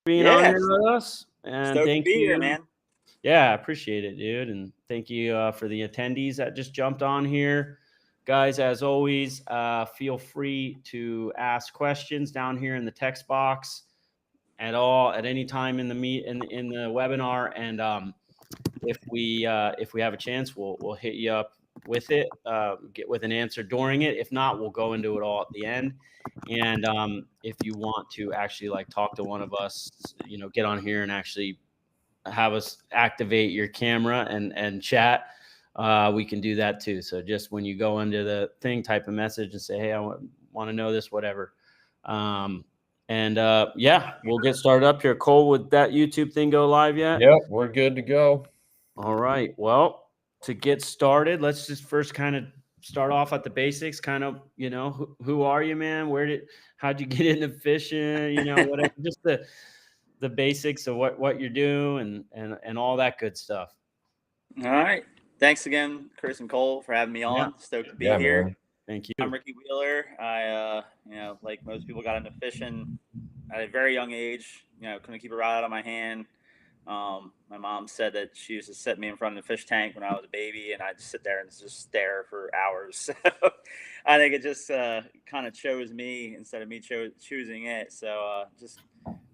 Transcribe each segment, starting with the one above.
being on Yeah, here with us. And stoked to thank be here, you. man. Yeah, I appreciate it, dude. And thank you for the attendees that just jumped on here. Guys, as always, feel free to ask questions down here in the text box at any time in the in the webinar. And if we have a chance, we'll hit you up with it, get with an answer during it. If not, we'll go into it all at the end. And if you want to actually like talk to one of us, get on here and actually have us activate your camera and chat, we can do that too. So just when you go into the thing, type a message and say, hey, I want to know this, whatever. And yeah, we'll get started up here. Cole, would that YouTube thing go live yet? Yep, we're good to go. All right. Well, to get started, let's just first kind of start off at the basics. Kind of, who are you, man? How'd you get into fishing? Whatever, just the basics of what you're doing and all that good stuff. All right. Thanks again, Chris and Cole, for having me on. Yeah. Stoked to be Yeah, here. man. Thank you. I'm Ricky Wheeler. I, like most people, got into fishing at a very young age. Couldn't keep a rod out of my hand. My mom said that she used to set me in front of the fish tank when I was a baby, and I'd just sit there and just stare for hours. So I think it just kind of chose me instead of me choosing it. So just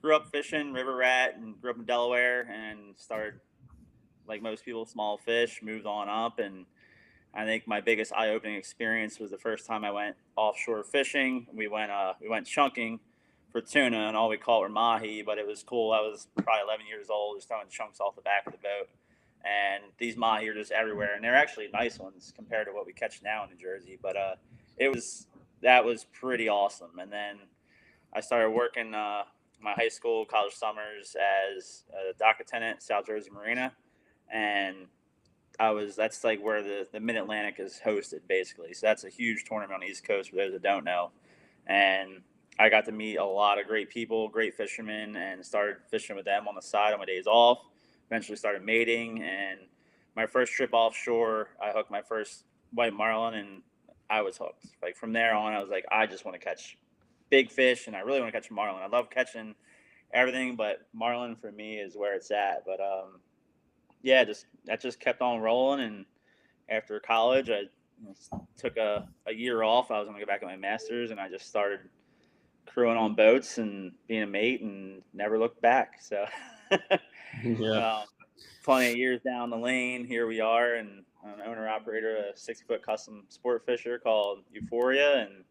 grew up fishing, river rat, and grew up in Delaware, and started, like most people, small fish, moved on up. And I think my biggest eye-opening experience was the first time I went offshore fishing. We went chunking for tuna, and all we caught were mahi, but it was cool. I was probably 11 years old, just throwing chunks off the back of the boat. And these mahi are just everywhere, and they're actually nice ones compared to what we catch now in New Jersey. But that was pretty awesome. And then I started working my high school, college summers as a dock attendant, South Jersey Marina, and that's like where the Mid Atlantic is hosted, basically. So that's a huge tournament on the East Coast for those that don't know. And I got to meet a lot of great people, great fishermen, and started fishing with them on the side on my days off. Eventually started mating, and my first trip offshore, I hooked my first white marlin, and I was hooked. Like from there on, I was like, I just want to catch big fish, and I really want to catch marlin. I love catching everything, but marlin for me is where it's at. But yeah, that just kept on rolling. And after college, I took a year off. I was going to go back at my master's, and I just started crewing on boats and being a mate, and never looked back. So, Yeah. plenty of years down the lane, here we are, and I'm an owner operator of a 60-foot custom sport fisher called Euphoria, and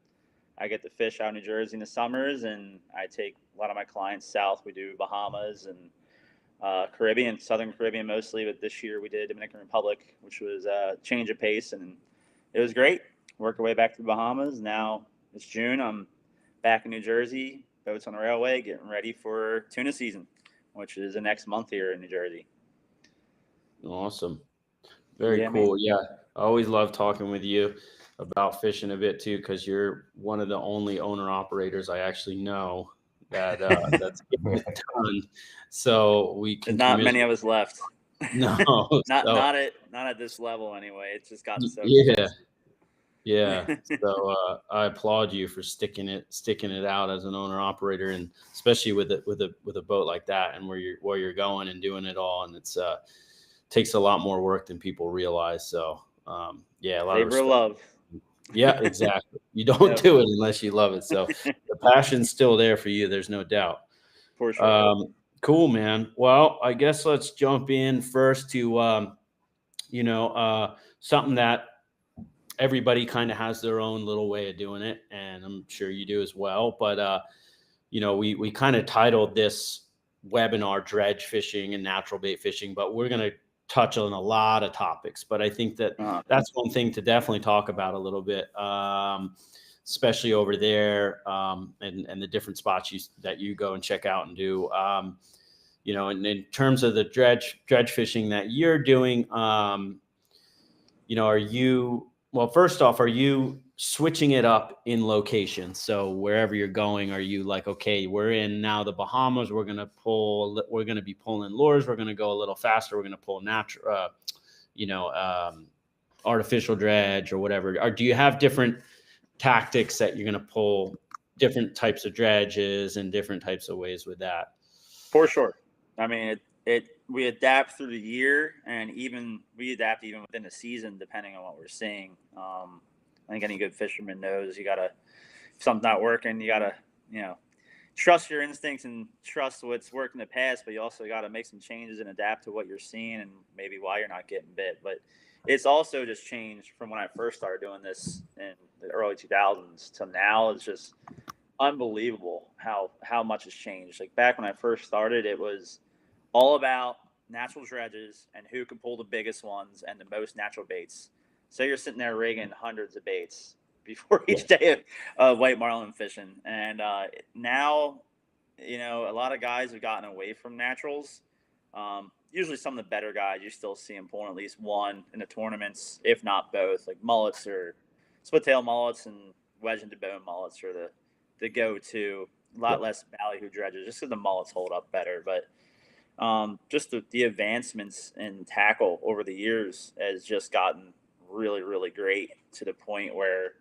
I get to fish out in New Jersey in the summers, and I take a lot of my clients south. We do Bahamas and Caribbean, Southern Caribbean mostly, but this year we did Dominican Republic, which was a change of pace, and it was great. Work our way back to the Bahamas. Now it's June. I'm back in New Jersey, boats on the railway, getting ready for tuna season, which is the next month here in New Jersey. Awesome. Very cool. Man. Yeah. I always love talking with you about fishing a bit too, because you're one of the only owner operators I actually know that that's getting it done. So we can. There's not many of us left. No, not at this level anyway. It's just gotten so expensive. Yeah. So I applaud you for sticking it out as an owner operator, and especially with a boat like that, and where you're going and doing it all, and it's takes a lot more work than people realize. So yeah, a lot of respect. Love. Yeah, exactly. You don't do it unless you love it. So the passion's still there for you. There's no doubt. For sure. Cool, man. Well, I guess let's jump in first to, something that everybody kind of has their own little way of doing it. And I'm sure you do as well. But, we kind of titled this webinar Dredge Fishing and Natural Bait Fishing, but we're going to touch on a lot of topics, but I think that that's one thing to definitely talk about a little bit, especially over there, and the different spots that you go and check out and do, and in terms of the dredge fishing that you're doing, first off, are you switching it up in location? So wherever you're going, are you like, okay, we're in now the Bahamas, we're going to be pulling lures, we're going to go a little faster, we're going to pull natural, artificial dredge or whatever? Or do you have different tactics that you're going to pull different types of dredges and different types of ways with that? For sure. I mean, we adapt through the year, and we adapt even within the season, depending on what we're seeing. I think any good fisherman knows if something's not working, you gotta, you know, trust your instincts and trust what's worked in the past, but you also got to make some changes and adapt to what you're seeing and maybe why you're not getting bit. But it's also just changed from when I first started doing this in the early 2000s to now. It's just unbelievable how much has changed. Like back when I first started, it was all about natural dredges and who could pull the biggest ones and the most natural baits. So you're sitting there rigging hundreds of baits before each day of white marlin fishing, and now, a lot of guys have gotten away from naturals. Usually, some of the better guys, you still see them pulling at least one in the tournaments, if not both. Like mullets or split tail mullets and wedge and bone mullets are the go-to. A lot less ballyhoo dredges, just because the mullets hold up better. But just the advancements in tackle over the years has just gotten really, really great to the point where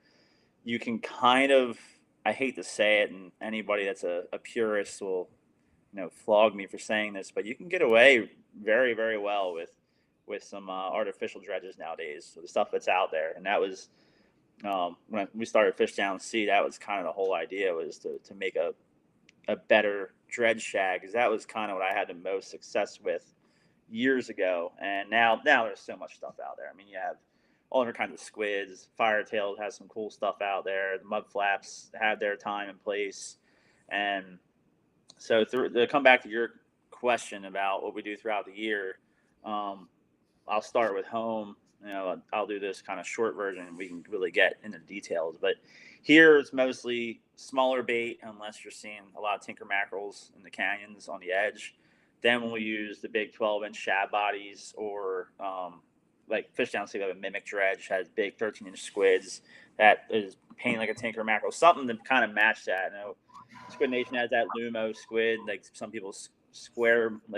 you can kind of, I hate to say it, and anybody that's a purist will, flog me for saying this, but you can get away very, very well with some artificial dredges nowadays. So the stuff that's out there, and that was when we started Fish Down Sea. That was kind of the whole idea, was to make a better dredge shag, because that was kind of what I had the most success with years ago. And now there's so much stuff out there. I mean, you have all different kinds of squids. Firetails has some cool stuff out there. The mud flaps have their time and place. And so to come back to your question about what we do throughout the year, I'll start with home. I'll do this kind of short version, and we can really get into details. But here it's mostly smaller bait, unless you're seeing a lot of tinker mackerels in the canyons on the edge. Then we'll use the big 12-inch shad bodies, or like Fish Down Sea, we have a mimic dredge, has big 13-inch squids that is painted like a tinker mackerel, something to kind of match that. Squid Nation has that Lumo squid, like some people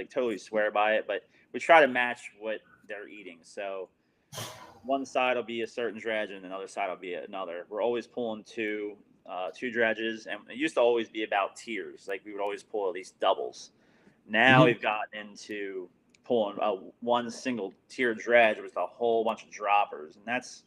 totally swear by it, but we try to match what they're eating. So one side will be a certain dredge, and another side will be another. We're always pulling two dredges, and it used to always be about tiers. Like we would always pull at least doubles. Now we've gotten into pulling one single tier dredge with a whole bunch of droppers, and that's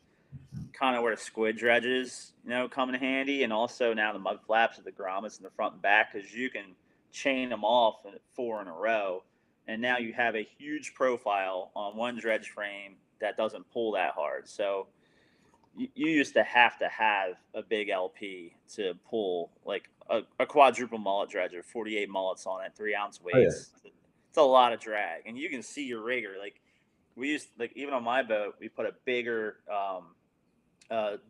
kind of where squid dredges, come in handy. And also now the mud flaps with the grommets in the front and back, because you can chain them off in 4 in a row, and now you have a huge profile on one dredge frame that doesn't pull that hard. So you used to have a big LP to pull like a quadruple mullet dredge or 48 mullets on it, 3-ounce weights. Oh, yeah. It's a lot of drag, and you can see your rigger. Like we used, like even on my boat, we put a bigger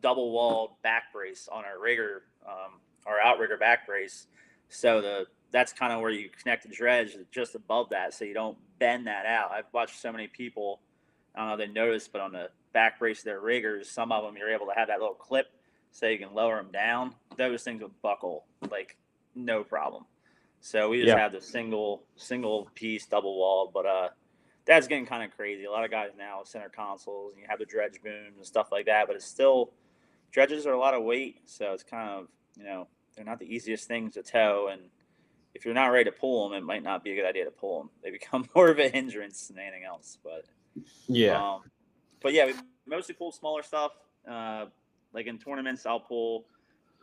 double walled back brace on our rigger, our outrigger back brace. So that's kind of where you connect the dredge just above that, so you don't bend that out. I've watched so many people, I don't know if they noticed, but on the back brace of their riggers, some of them you're able to have that little clip so you can lower them down. Those things would buckle like no problem. So we just have the single piece double walled, but that's getting kind of crazy. A lot of guys now center consoles, and you have the dredge booms and stuff like that, but it's still, dredges are a lot of weight, so it's kind of, they're not the easiest things to tow, and if you're not ready to pull them, it might not be a good idea to pull them. They become more of a hindrance than anything else. But we mostly pull smaller stuff. Like in tournaments, I'll pull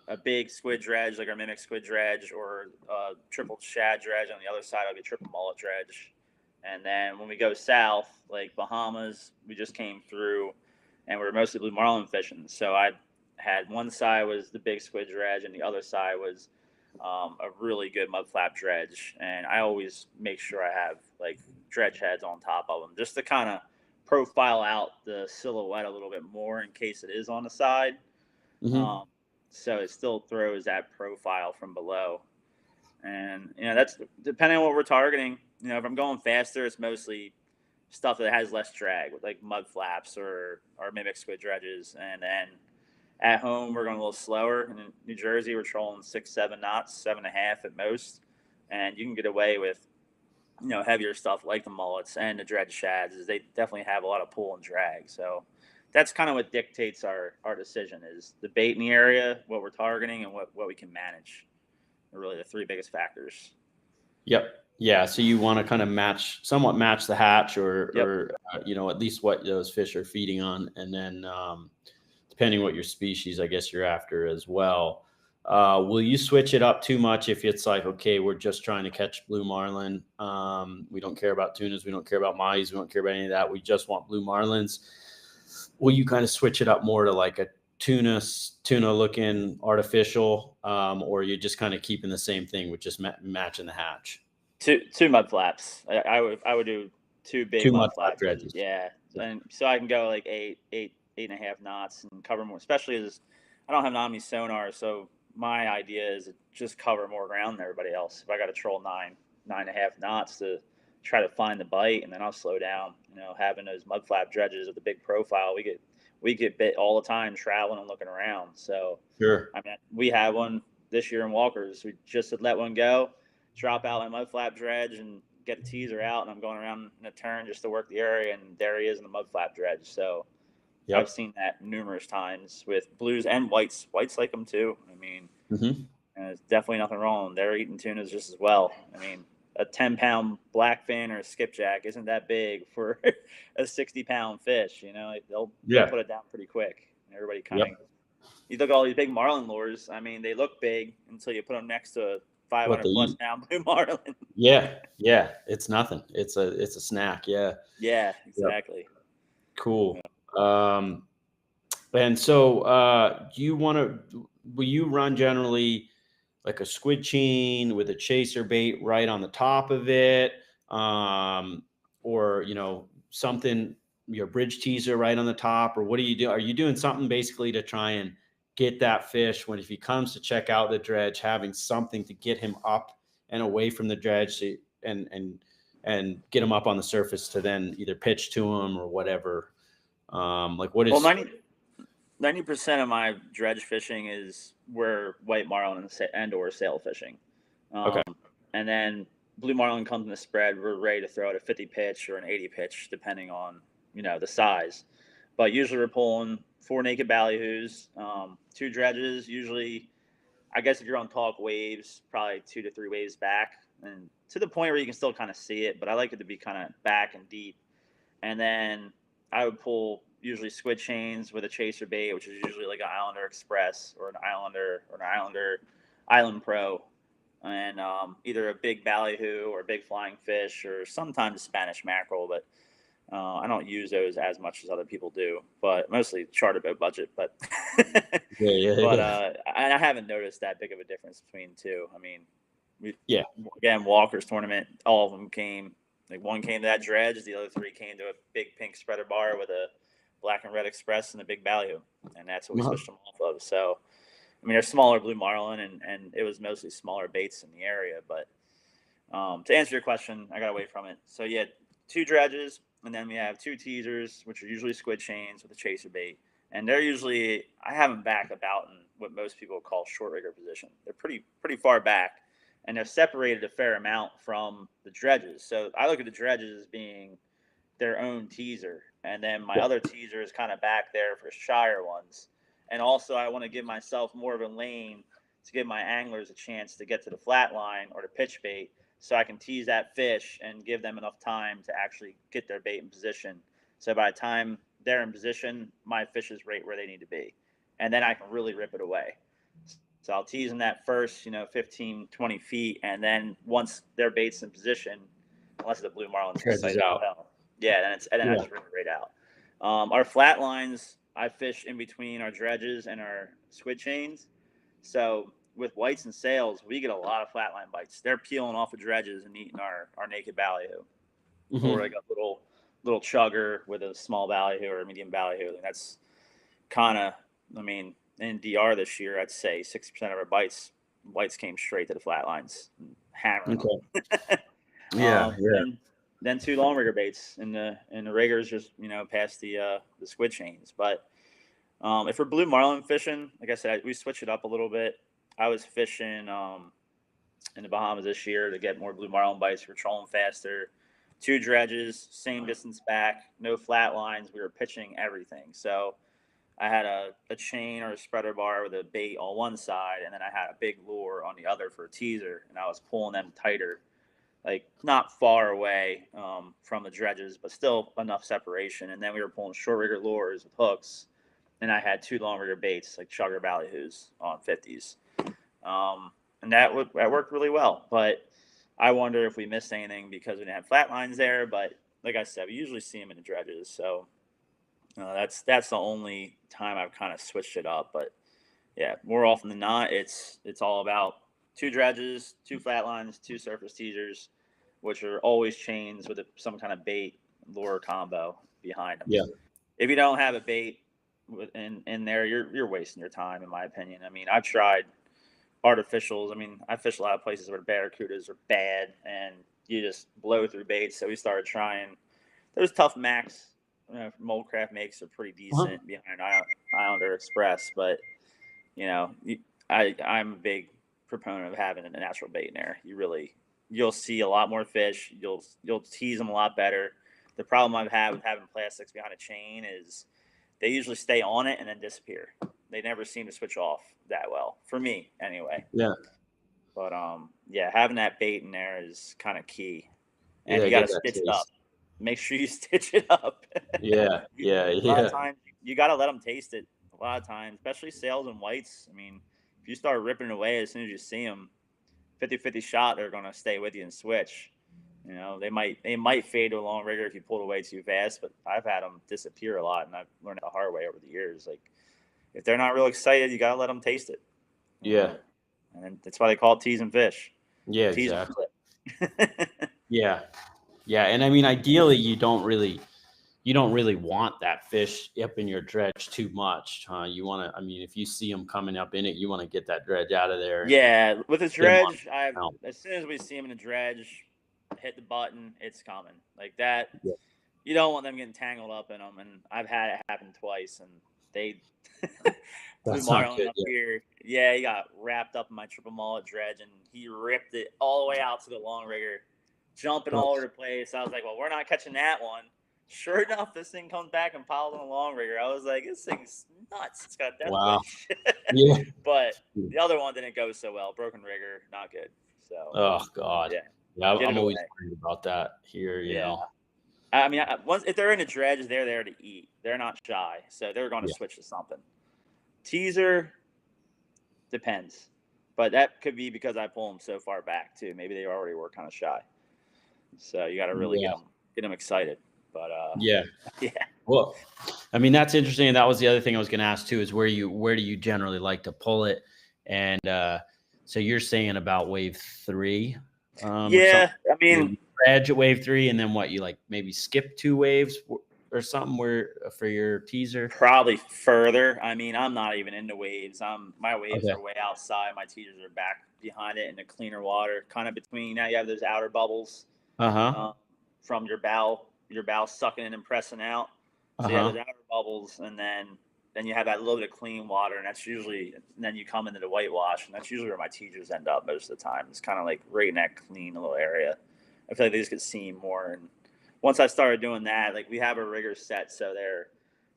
a big squid dredge, like our mimic squid dredge, or a triple shad dredge. On the other side, I'll get triple mullet dredge. And then when we go south, like Bahamas, we just came through, and we're mostly blue marlin fishing. So I had one side was the big squid dredge, and the other side was a really good mud flap dredge. And I always make sure I have like dredge heads on top of them, just to kind of profile out the silhouette a little bit more in case it is on the side. So it still throws that profile from below. And that's depending on what we're targeting. If I'm going faster, it's mostly stuff that has less drag, like mud flaps or mimic squid dredges. And then at home, we're going a little slower. And in New Jersey, we're trolling 6-7 knots, 7.5 at most, and you can get away with heavier stuff like the mullets and the dredge shads. Is they definitely have a lot of pull and drag. So that's kind of what dictates our decision, is the bait in the area, what we're targeting, and what we can manage. Are really the 3 biggest factors. Yep. Yeah, so you want to kind of somewhat match the hatch, Yep. at least what those fish are feeding on, and then depending what your species, I guess you're after as well. Will you switch it up too much if it's like, okay, we're just trying to catch blue marlin? We don't care about tunas, we don't care about mahis, we don't care about any of that. We just want blue marlins. Will you kind of switch it up more to like a tuna looking artificial, or you're just kind of keeping the same thing with just matching the hatch? Two mud flaps. I would do two big Two mud mud flap flaps. dredges. Yeah, and so I can go like eight and a half knots and cover more. Especially as I don't have an Omni sonar, so my idea is to just cover more ground than everybody else. If I got to troll nine and a half knots to try to find the bite, and then I'll slow down. Having those mud flap dredges with the big profile, we get bit all the time traveling and looking around. So Sure. I mean, we had one this year in Walker's. We just had let one go, drop out my mud flap dredge, and get the teaser out, and I'm going around in a turn just to work the area, and there he is in the mud flap dredge. So I've Yep. seen that numerous times with blues and whites. Whites like them too. I mean, Hmm. there's definitely nothing wrong. They're eating tunas just as well. I mean, a 10-pound blackfin or a skipjack isn't that big for a 60-pound fish. They'll Yeah. put it down pretty quick. And everybody kind Yep. of, you look at all these big marlin lures. I mean, they look big until you put them next to a What 500 they plus eat. pound blue marlin. Yeah. Yeah. It's nothing. It's a snack. Yeah. Yeah, Yep. exactly. Cool. Um, and so, will you run generally like a squid chain with a chaser bait right on the top of it? Or, something, your bridge teaser right on the top, or what do you do? Are you doing something basically to try and get that fish when, if he comes to check out the dredge, having something to get him up and away from the dredge, and get him up on the surface to then either pitch to him or whatever? Like what Well, is 90% of my dredge fishing is where white marlin and or sail fishing. Okay. Um, and then blue marlin comes in the spread. We're ready to throw it a 50 pitch or an 80 pitch, depending on the size. But usually we're pulling four naked ballyhoos, two dredges. Usually, I guess if you're on talk waves, probably 2 to 3 waves back, and to the point where you can still kind of see it. But I like it to be kind of back and deep. And then I would pull usually squid chains with a chaser bait, which is usually like an Islander Express or an Islander Island Pro, and either a big ballyhoo or a big flying fish or sometimes a Spanish mackerel. But I don't use those as much as other people do, but mostly charter boat budget. But Yeah, yeah, but yeah. I haven't noticed that big of a difference between the two. I mean, we Yeah. again Walker's tournament, all of them came. Like one came to that dredge, the other three came to a big pink spreader bar with a black and red express and a big ballyhoo, and that's what we Uh-huh. switched them off of. So I mean, there's smaller blue marlin, and it was mostly smaller baits in the area. But to answer your question, I got away from it. So yeah, two dredges, and then we have two teasers, which are usually squid chains with a chaser bait, and they're usually I have them back about in what most people call short rigger position. They're pretty far back, and they're separated a fair amount from the dredges. So I look at the dredges as being their own teaser, and then my Yeah. other teaser is kind of back there for shyer ones. And also, I want to give myself more of a lane to give my anglers a chance to get to the flat line or the pitch bait, so I can tease that fish and give them enough time to actually get their bait in position. So by the time they're in position, my fish is right where they need to be, and then I can really rip it away. So I'll tease them that first, 15, 20 feet, and then once their bait's in position, unless the blue marlin's Dredges excited as out. hell, yeah, then I Yeah. just rip it right out. Our flat lines, I fish in between our dredges and our squid chains. So with whites and sails, we get a lot of flatline bites. They're peeling off the dredges and eating our naked ballyhoo, or like Hmm. a little chugger with a small ballyhoo or a medium ballyhoo. And that's kind of, I mean, in DR this year, I'd say 60% of our whites came straight to the flatlines, hammering Okay. them. Yeah. Yeah. Then two long rigger baits, and the riggers just past the squid chains. But if we're blue marlin fishing, like I said, we switch it up a little bit. I was fishing in the Bahamas this year to get more blue marlin bites. We're trolling faster. Two dredges, same distance back, no flat lines. We were pitching everything. So I had a chain or a spreader bar with a bait on one side, and then I had a big lure on the other for a teaser, and I was pulling them tighter like not far away from the dredges, but still enough separation. And then we were pulling short rigger lures with hooks, and I had 2 long rigger baits like chugger ballyhoos on 50s, and that worked really well. But I wonder if we missed anything because we didn't have flat lines there. But like I said, we usually see them in the dredges, so that's the only time I've kind of switched it up. But yeah, more often than not, it's all about 2 dredges, 2 flat lines, 2 surface teasers, which are always chains with some kind of bait lure combo behind them. Yeah. If you don't have a bait in there, you're wasting your time, in my opinion. I mean, I've tried artificials. I mean, I fish a lot of places where barracudas are bad and you just blow through baits. So we started trying those Tough Max. Moldcraft makes are pretty Uh-huh. decent behind Islander Express, but you know, I'm a big proponent of having a natural bait in there. You'll see a lot more fish. You'll tease them a lot better. The problem I've had with having plastics behind a chain is they usually stay on it and then disappear. They never seem to switch off that well for me, anyway. Yeah. But yeah, having that bait in there is kind of key, and Yeah. you got Get to that stitch it up. taste. Make sure you stitch it up. Yeah. Yeah. A lot of Yeah. times you got to let them taste it. A lot of times, especially sails and whites. I mean, if you start ripping it away as soon as you see them, 50-50 shot, they're going to stay with you and switch. You know, they might fade to a long rigger if you pull it away too fast, but I've had them disappear a lot, and I've learned the hard way over the years. Like, if they're not real excited, you got to let them taste it. Yeah. And that's why they call it tease and fish. Yeah. Tease and Exactly. flip. Yeah. Yeah. And I mean, ideally, you don't really want that fish up in your dredge too much. You want to, I mean, if you see them coming up in it, you want to get that dredge out of there. And Yeah, with a get 'em on dredge, out. as soon as we see them in a dredge, hit the button, it's coming like that. Yeah. You don't want them getting tangled up in them, and I've had it happen twice, and they Blue That's not Marlin good. up Yeah. here. Yeah, he got wrapped up in my triple mullet dredge, and he ripped it all the way out to the long rigger, jumping all over the place. I was like, well, we're not catching that one. Sure enough, this thing comes back and piles on a long rigger. I was like, this thing's nuts. It's got a death Wow. wish. Yeah. But the other one didn't go so well. Broken rigger, not good. So Oh God. yeah, Yeah. get it I'm always away. worried about that here. You Yeah. know. I mean, once if they're in a dredge, they're there to eat. They're not shy, so they're going to Yeah. switch to something. Teaser depends, but that could be because I pull them so far back too. Maybe they already were kind of shy, so you got to really Yeah. get them excited. But Yeah. yeah, Well, I mean, that's interesting. And that was the other thing I was going to ask too, is where do you generally like to pull it? And so you're saying about wave 3, or yeah. something. I mean, You edge at wave 3, and then what? You like maybe skip 2 waves or something where for your teaser. probably further. I mean, I'm not even into waves. My waves Okay. are way outside. My teasers are back behind it in the cleaner water, kind of between. Now you have those outer bubbles Uh-huh. from your bow sucking in and pressing out. So you have Uh-huh. those outer bubbles, and then you have that little bit of clean water, and that's usually. And then you come into the whitewash, and that's usually where my teasers end up most of the time. It's kind of like right in that clean little area. I feel like they just get seen more, and once I started doing that, like we have a rigger set, so they're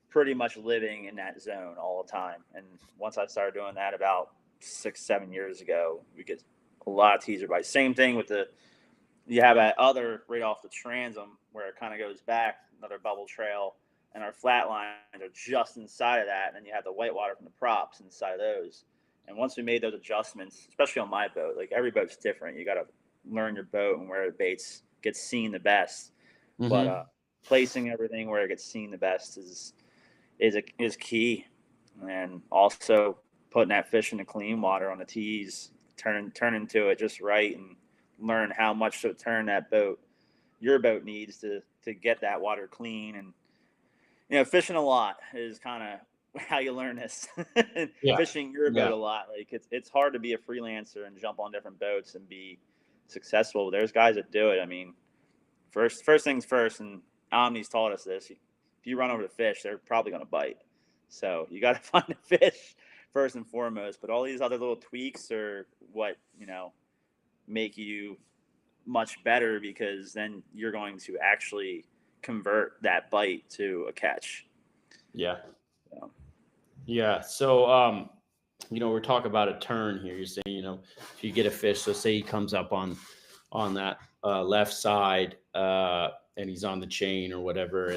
pretty much living in that zone all the time. And once I started doing that about 6-7 years ago, we get a lot of teaser bites. Same thing with you have that other right off the transom where it kind of goes back, another bubble trail, and our flat lines are just inside of that. And then you have the whitewater from the props inside of those. And once we made those adjustments, especially on my boat, like every boat's different. You got to learn your boat and where the baits get seen the best. But Mm-hmm. placing everything where it gets seen the best is key. And also putting that fish in the clean water on the tees, turn into it just right, and learn how much to turn your boat needs to get that water clean. And fishing a lot is kind of how you learn this. Yeah. Fishing your Yeah. boat a lot, like it's hard to be a freelancer and jump on different boats and be successful. There's guys that do it. I mean, first things first, and Omni's taught us this. If you run over the fish, they're probably going to bite. So you got to find a fish first and foremost. But all these other little tweaks are what make you much better, because then you're going to actually convert that bite to a catch. Yeah. So, Yeah. So we're talking about a turn here. You're saying, if you get a fish, so say he comes up on on that left side, and he's on the chain or whatever,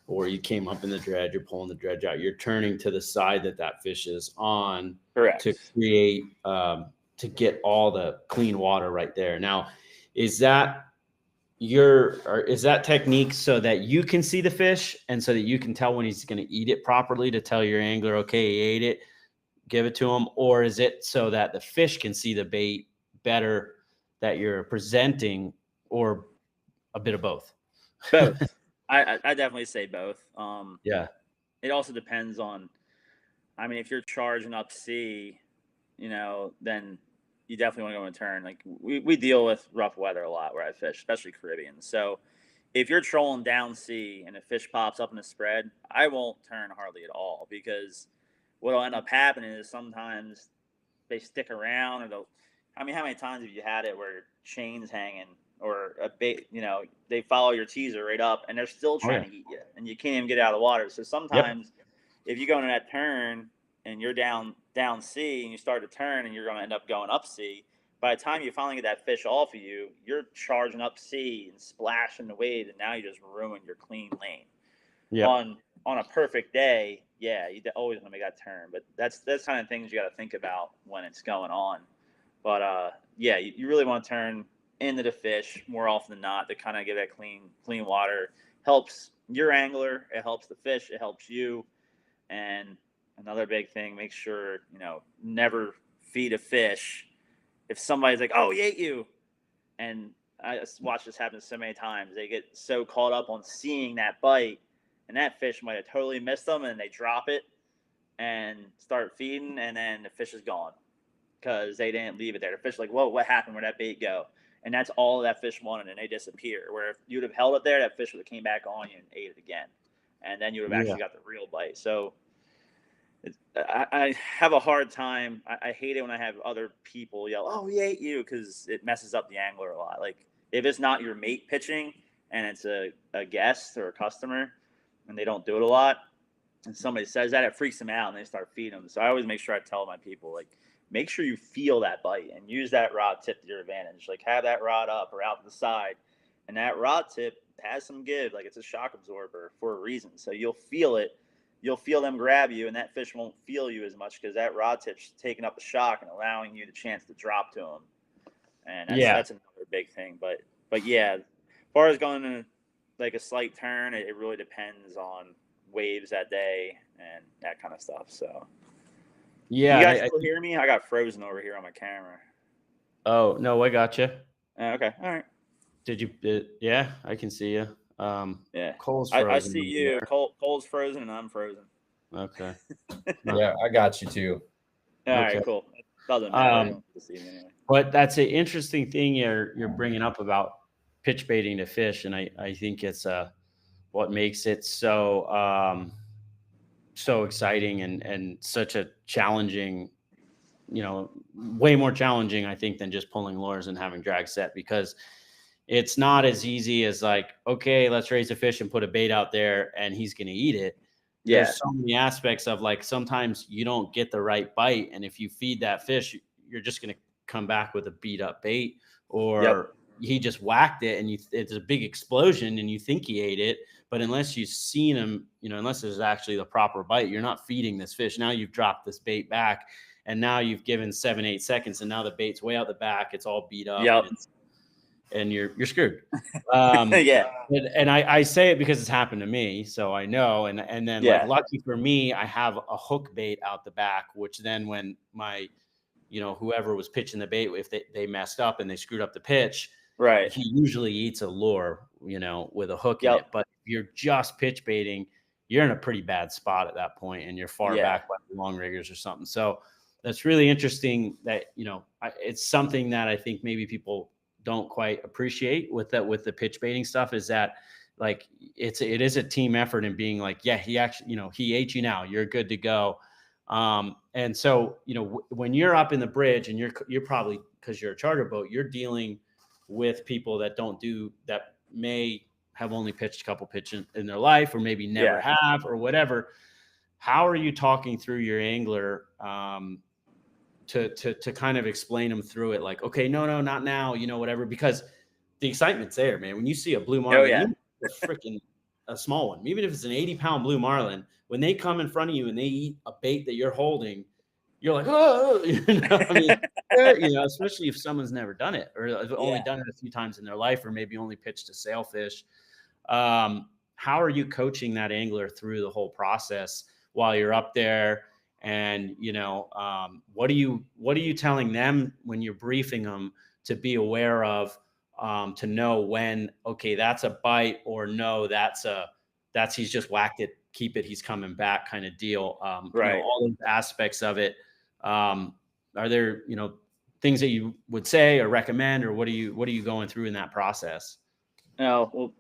or you came up in the dredge, you're pulling the dredge out, you're turning to the side that fish is on to Correct. create to get all the clean water right there. Now, is that is that technique so that you can see the fish and so that you can tell when he's going to eat it properly, to tell your angler, okay, he ate it, give it to him? Or is it so that the fish can see the bait better that you're presenting, or a bit of both? Both. I definitely say both. Yeah. It also depends on, I mean, if you're charging up sea, then you definitely want to go in turn. Like we deal with rough weather a lot where I fish, especially Caribbean. So if you're trolling down sea and a fish pops up in the spread, I won't turn hardly at all, because what'll end up happening is sometimes they stick around, or they'll. I mean, how many times have you had it where chains hanging or a bait? They follow your teaser right up, and they're still Oh, trying yeah. to eat you, and you can't even get out of the water. So Yep. sometimes, if you go into that turn and you're down sea and you start to turn and you're going to end up going up sea, by the time you finally get that fish off of you, you're charging up sea and splashing the wave, and now you just ruined your clean lane. Yep. On a perfect day, yeah, you always want to make that turn, but that's kind of things you got to think about when it's going on. But yeah, you really want to turn into the fish more often than not to kind of get that clean water. Helps your angler, it helps the fish, it helps you. And another big thing, make sure never feed a fish if somebody's like, "Oh, he ate you," and I just watched this happen so many times. They get so caught up on seeing that bite, and that fish might have totally missed them, and they drop it and start feeding, and then the fish is gone because they didn't leave it there. The fish like, "Whoa, what happened? Where'd that bait go?" And that's all that fish wanted, and they disappear. Where if you'd have held it there, that fish would have came back on you and ate it again, and then you would have Yeah. actually got the real bite. So I have a hard time. I hate it when I have other people yell, "Oh, he ate you," because it messes up the angler a lot. Like if it's not your mate pitching and it's a guest or a customer and they don't do it a lot, and somebody says that, it freaks them out and they start feeding them. So I always make sure I tell my people, like, make sure you feel that bite and use that rod tip to your advantage. Like have that rod up or out to the side, and that rod tip has some give. Like it's a shock absorber for a reason. So you'll feel it. You'll feel them grab you, and that fish won't feel you as much because that rod tip's taking up the shock and allowing you the chance to drop to them. And Yeah. that's another big thing. But yeah, as far as going to like a slight turn, it really depends on waves that day and that kind of stuff. So Yeah. you And guys still hear me? I got frozen over here on my camera. oh, no, I got you. Okay, all right. Did you? Yeah, I can see you. Yeah, Cole's I frozen see over you. there. Cole's frozen and I'm frozen. Okay. Huh. Yeah, I got you too. All Okay. right, cool. It doesn't matter. You Um, don't have to see me anyway. but that's an interesting thing you're bringing up about pitch baiting to fish, and I think it's what makes it so exciting and such a challenging, way more challenging, I think, than just pulling lures and having drag set, because it's not as easy as like, okay, let's raise a fish and put a bait out there and he's going to eat it. Yeah, There's so many aspects of, like, sometimes you don't get the right bite. And if you feed that fish, you're just going to come back with a beat up bait, yep, or he just whacked it and it's a big explosion and you think he ate it. But unless you've seen him, unless there's actually the proper bite, you're not feeding this fish. Now you've dropped this bait back, and now you've given 7-8 seconds, and now the bait's way out the back. It's all beat up, yep, and you're screwed. yeah, And I say it because it's happened to me, so I know. And then, like, yeah, lucky for me, I have a hook bait out the back, which then when my, whoever was pitching the bait, if they messed up and they screwed up the pitch, right, he usually eats a lure, with a hook in yep, it. But if you're just pitch baiting, you're in a pretty bad spot at that point, and you're far yeah, back by the long riggers or something. So that's really interesting that, it's something that I think maybe people don't quite appreciate with the pitch baiting stuff, is that, like, it is a team effort, and being like, yeah, he actually, he ate you, now you're good to go. And so, when you're up in the bridge and you're probably, because you're a charter boat, you're dealing with people that may have only pitched a couple pitches in their life, or maybe never yeah. have, or whatever. How are you talking through your angler, to kind of explain them through it? Like, okay, no, not now, whatever, because the excitement's there, man. When you see a blue Oh marlin, yeah. even a freaking a small one, even if it's an 80-pound blue marlin, when they come in front of you and they eat a bait that you're holding, you're like, oh, I mean, especially if someone's never done it or have only Yeah. done it a few times in their life, or maybe only pitched a sailfish. How are you coaching that angler through the whole process while you're up there? And what are you telling them when you're briefing them to be aware of, to know when, okay, that's a bite, or no, that's he's just whacked it, keep it, he's coming back, kind of deal. Right. All those aspects of it. Are there things that you would say or recommend, or what are you going through in that process? No, well,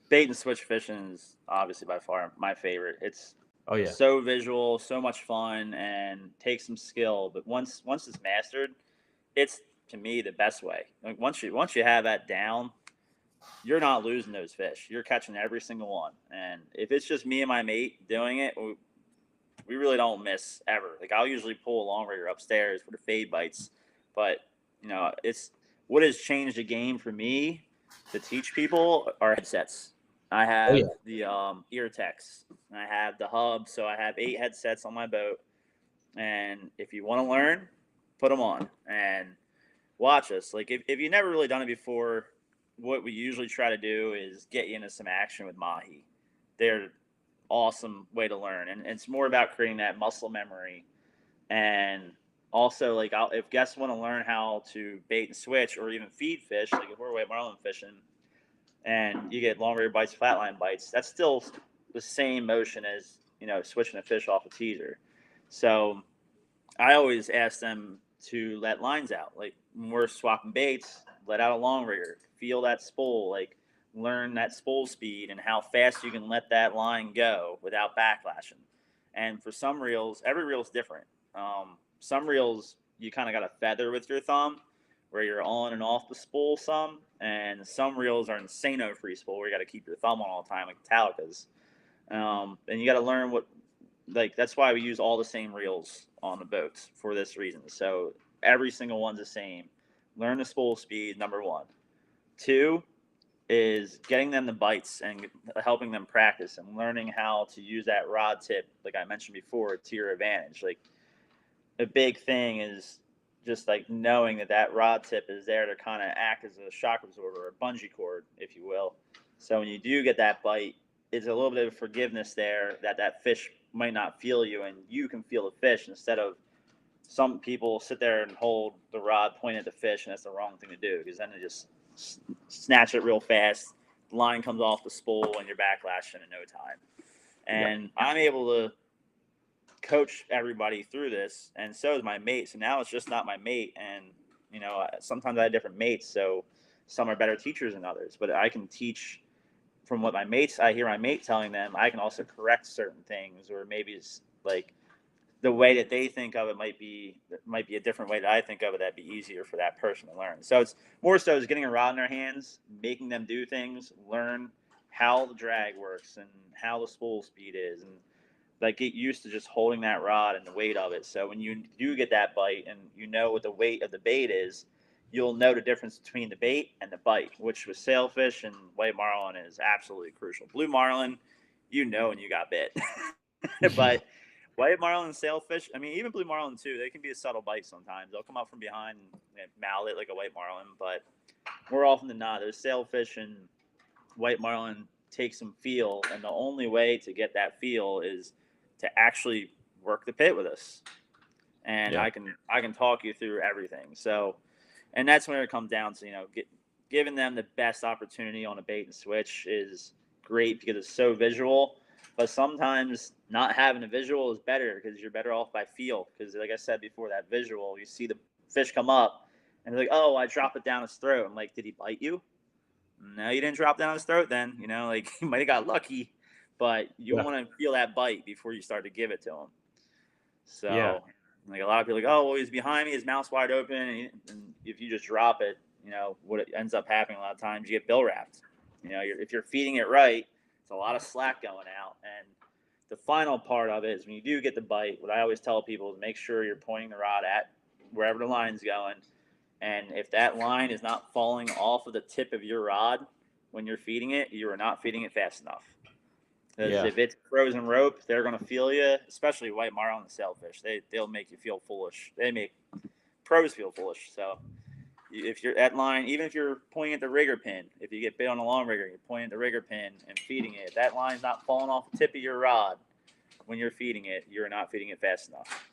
bait and switch fishing is obviously by far my favorite. It's Oh yeah. so visual, so much fun, and takes some skill. But once it's mastered, it's to me the best way. Like once you have that down, you're not losing those fish. You're catching every single one. And if it's just me and my mate doing it, we really don't miss ever. Like I'll usually pull a long rigger upstairs for the fade bites, but it's what has changed the game for me to teach people are headsets. I Oh have yeah. the ear techs. I have the hub, so I have 8 headsets on my boat. And if you want to learn, put them on and watch us. Like if you've never really done it before, what we usually try to do is get you into some action with mahi. They're awesome way to learn, and it's more about creating that muscle memory. And also, like, if guests want to learn how to bait and switch or even feed fish, like if we're white marlin fishing and you get long rear bites, flatline bites, that's still the same motion as switching a fish off a teaser. So I always ask them to let lines out. Like when we're swapping baits, let out a long rigger, feel that spool, like learn that spool speed and how fast you can let that line go without backlashing. And for some reels, every reel is different. Some reels you kind of got to feather with your thumb, where you're on and off the spool some, and some reels are insano free spool where you got to keep your thumb on all the time, like Metallica's. And you got to learn what, like, that's why we use all the same reels on the boats for this reason. So every single one's the same. Learn the spool speed, number one. Two is getting them the bites and helping them practice and learning how to use that rod tip, like I mentioned before, to your advantage. Like a big thing is just like knowing that rod tip is there to kind of act as a shock absorber, or a bungee cord, if you will. So when you do get that bite, it's a little bit of forgiveness there that fish might not feel you and you can feel the fish, instead of some people sit there and hold the rod pointed at the fish, and that's the wrong thing to do, because then they just snatch it real fast. The line comes off the spool and you're backlashing in no time. Yeah. And I'm able to coach everybody through this, and so is my mate. So now it's just not my mate, and sometimes I have different mates, so some are better teachers than others. But I can teach from what I hear my mate telling them. I can also correct certain things, or maybe it's like the way that they think of it might be a different way that I think of it. That'd be easier for that person to learn. So it's more so is getting a rod in their hands, making them do things, learn how the drag works and how the spool speed is, and like get used to just holding that rod and the weight of it. So when you do get that bite and you know what the weight of the bait is, you'll know the difference between the bait and the bite, which with sailfish and white marlin is absolutely crucial. Blue marlin, when you got bit. But white marlin and sailfish, I mean, even blue marlin too, they can be a subtle bite sometimes. They'll come up from behind and mouth it like a white marlin, but more often than not, those sailfish and white marlin take some feel, and the only way to get that feel is to actually work the pit with us. And Yeah. I can talk you through everything. So, and that's when it comes down to giving them the best opportunity on a bait and switch is great because it's so visual. But sometimes not having a visual is better because you're better off by feel. Because like I said before, that visual, you see the fish come up, and they're like, "Oh, I drop it down his throat." I'm like, "Did he bite you?" No, you didn't drop down his throat then. Like you might have got lucky, but you Yeah. want to feel that bite before you start to give it to him. Yeah. So, like a lot of people are like, oh, well, he's behind me, his mouth's wide open. And if you just drop it, what it ends up happening a lot of times, you get bill wrapped. If you're feeding it right, it's a lot of slack going out. And the final part of it is when you do get the bite, what I always tell people is make sure you're pointing the rod at wherever the line's going. And if that line is not falling off of the tip of your rod when you're feeding it, you are not feeding it fast enough. Because if it's frozen rope, they're going to feel you, especially white marlin and sailfish. They'll make you feel foolish. They make pros feel foolish. So if you're at line, even if you're pointing at the rigger pin, if you get bit on a long rigger, you're pointing at the rigger pin and feeding it. If that line's not falling off the tip of your rod when you're feeding it, you're not feeding it fast enough.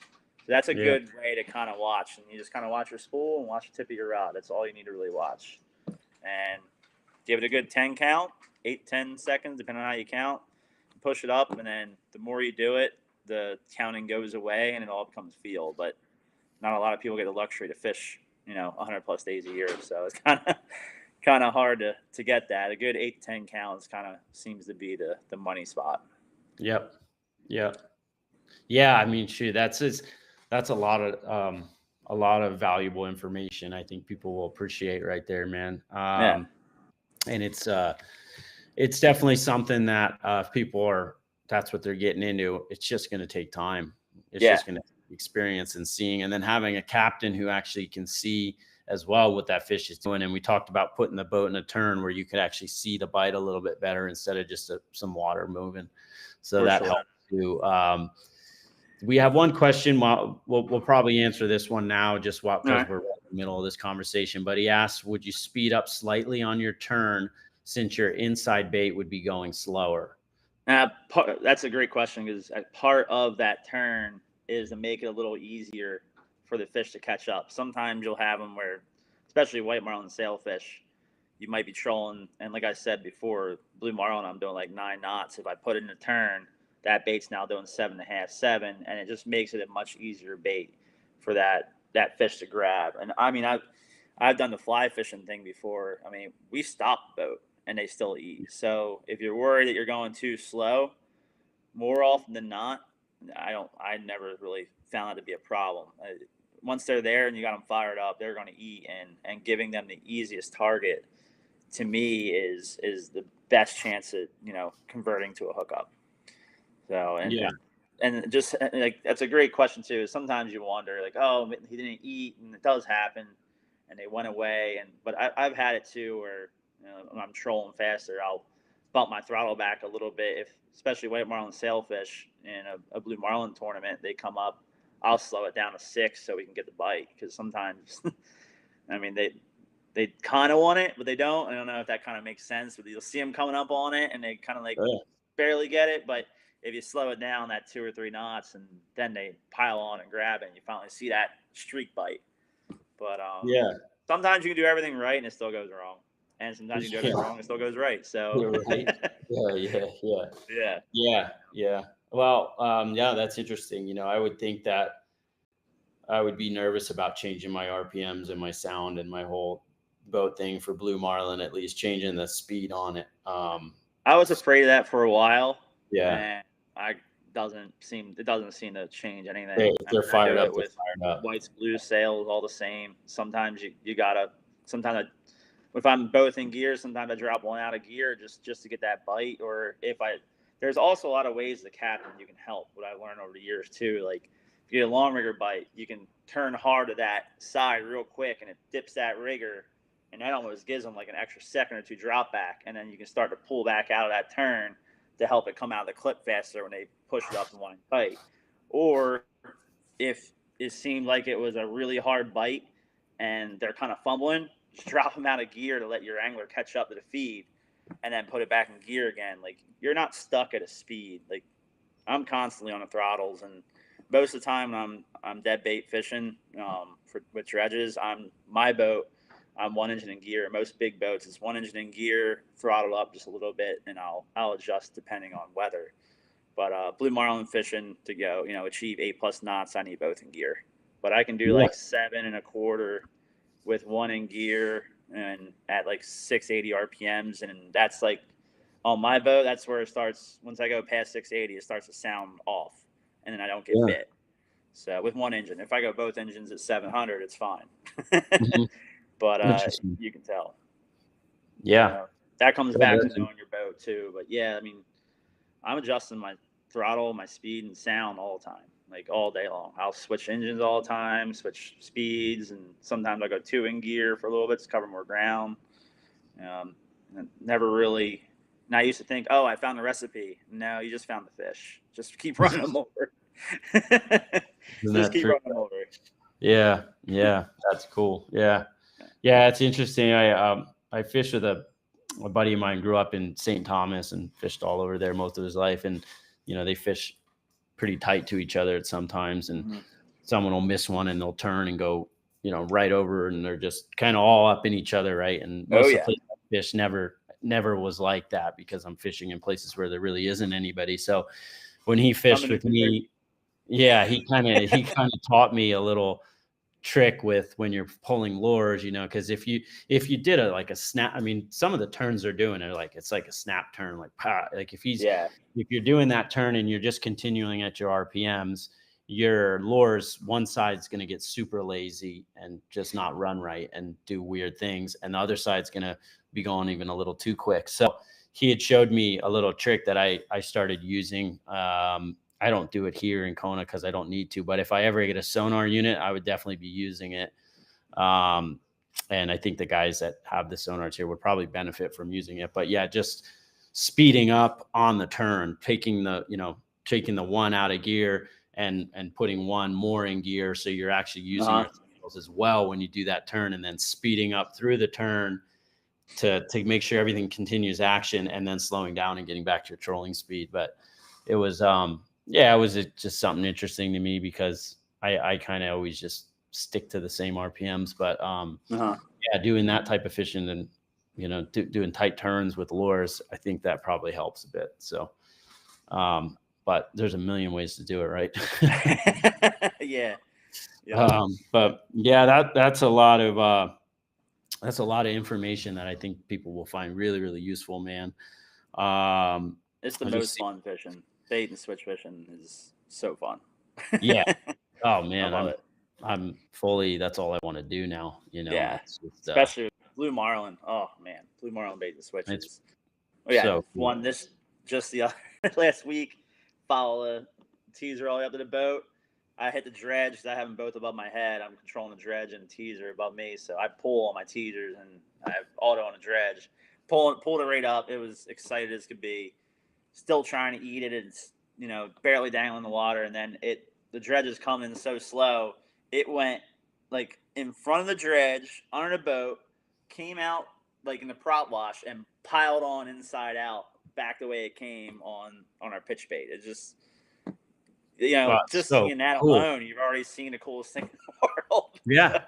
So that's a good way to kind of watch. And you just kind of watch your spool and watch the tip of your rod. That's all you need to really watch. And give it a good 10 count, 8, 10 seconds, depending on how you count. Push it up, and then the more you do it, the counting goes away, and it all becomes feel. But not a lot of people get the luxury to fish, 100 plus days a year. So it's kind of hard to get that. A good 8 to 10 counts kind of seems to be the money spot. Yep. Yeah. I mean, shoot, that's a lot of valuable information. I think people will appreciate right there, man. And it's definitely something that if people that's what they're getting into, it's just going to take time. It's just going to experience and seeing, and then having a captain who actually can see as well what that fish is doing. And we talked about putting the boat in a turn where you could actually see the bite a little bit better instead of just some water moving. So that helps too. We have one question. We'll probably answer this one now just because we're right in the middle of this conversation. But he asks, would you speed up slightly on your turn since your inside bait would be going slower? That's a great question, because part of that turn is to make it a little easier for the fish to catch up. Sometimes you'll have them where, especially white marlin and sailfish, you might be trolling. And like I said before, blue marlin, I'm doing like 9 knots. If I put it in a turn, that bait's now doing 7.5, 7, and it just makes it a much easier bait for that fish to grab. And I mean, I've done the fly fishing thing before. I mean, we stop the boat and they still eat. So if you're worried that you're going too slow, more often than not, I never really found that to be a problem. Once they're there and you got them fired up, they're going to eat, and giving them the easiest target to me is the best chance at converting to a hookup. So and just like, that's a great question too. Sometimes you wonder, like, oh, he didn't eat, and it does happen, and they went away. But I've had it too, where when I'm trolling faster, I'll bump my throttle back a little bit. Especially white marlin sailfish in a blue marlin tournament, they come up, I'll slow it down to 6 so we can get the bite. Because sometimes, I mean, they kind of want it, but they don't. I don't know if that kind of makes sense. But you'll see them coming up on it, and they kind of barely get it. But if you slow it down that 2 or 3 knots, and then they pile on and grab it, and you finally see that streak bite. But sometimes you can do everything right and it still goes wrong, and sometimes you can do everything wrong and it still goes right. So right. Yeah. Well, that's interesting. I would think that I would be nervous about changing my RPMs and my sound and my whole boat thing for blue marlin, at least changing the speed on it. I was afraid of that for a while. Yeah. And it doesn't seem to change anything. They're fired up with whites, blues, sails, all the same. Sometimes you gotta. Sometimes if I'm both in gear, sometimes I drop one out of gear just to get that bite. Or there's also a lot of ways the captain you can help. What I learned over the years too, like if you get a long rigger bite, you can turn hard to that side real quick, and it dips that rigger, and that almost gives them like an extra second or 2 drop back, and then you can start to pull back out of that turn to help it come out of the clip faster when they push it up and want to bite. Or if it seemed like it was a really hard bite and they're kind of fumbling, just drop them out of gear to let your angler catch up to the feed, and then put it back in gear again. Like, you're not stuck at a speed. Like, I'm constantly on the throttles, and most of the time when I'm dead bait fishing with dredges, my boat, I'm 1 engine in gear. Most big boats is 1 engine in gear, throttled up just a little bit, and I'll adjust depending on weather. But blue marlin fishing to go, achieve 8+ knots, I need both in gear. But I can do like 7.25 with 1 in gear and at like 680 RPMs, and that's like on my boat. That's where it starts. Once I go past 680, it starts to sound off, and then I don't get bit. So with 1 engine, if I go both engines at 700, it's fine. But you can tell. Yeah. That comes back to knowing your boat too. But yeah, I mean, I'm adjusting my throttle, my speed, and sound all the time. like all day long. I'll switch engines all the time, switch speeds, and sometimes I go 2 in gear for a little bit to cover more ground. And never really. And I used to think, oh, I found the recipe. No, you just found the fish. Just keep running them over. Isn't Just that keep true? running them over. Yeah, yeah, that's cool. Yeah, yeah, it's interesting. I fished with a buddy of mine. Grew up in St. Thomas and fished all over there most of his life, and they fish pretty tight to each other at sometimes, and Mm-hmm. someone will miss one and they'll turn and go right over, and they're just kind of all up in each other, right? And Oh most of the yeah, places I fish never was like that, because I'm fishing in places where there really isn't anybody. So when he fished something to with do. me, yeah, he kind of taught me a little trick with when you're pulling lures, because if you did like a snap, I mean, some of the turns they're doing are like, it's like a snap turn, like like if Yeah. you're doing that turn and you're just continuing at your RPMs, your lures, one side's going to get super lazy and just not run right and do weird things, and the other side's going to be going even a little too quick. So he had showed me a little trick that I started using. I don't do it here in Kona because I don't need to, but if I ever get a sonar unit, I would definitely be using it. Um, and I think the guys that have the sonars here would probably benefit from using it. But yeah, just speeding up on the turn, taking the one out of gear and putting one more in gear, so you're actually using your throttle as well when you do that turn, and then speeding up through the turn to make sure everything continues action, and then slowing down and getting back to your trolling speed. But it was it was just something interesting to me, because I kind of always just stick to the same RPMs. But yeah, doing that type of fishing and doing tight turns with lures, I think that probably helps a bit. So but there's a million ways to do it, right? Yeah. Yeah. But yeah, that's a lot of information that I think people will find really, really useful, man. It's the I just most fun fishing. Bait and switch fishing is so fun. Yeah. Oh I man, love it. I'm fully. That's all I want to do now. Yeah. It's just Especially with blue marlin. Oh man, blue marlin bait and it's switches. Oh yeah, so cool. one this just the other last week. Follow the teaser all the way up to the boat. I hit the dredge because I have them both above my head. I'm controlling the dredge and the teaser above me, so I pull on my teasers and I have auto on the dredge. Pulled it right up. It was excited as could be. Still trying to eat it. It's barely dangling in the water, and then the dredge is coming so slow. It went like in front of the dredge under the boat, came out like in the prop wash and piled on inside out back the way it came on our pitch bait. It just Wow, just so seeing that cool. alone, you've already seen the coolest thing in the world. Yeah.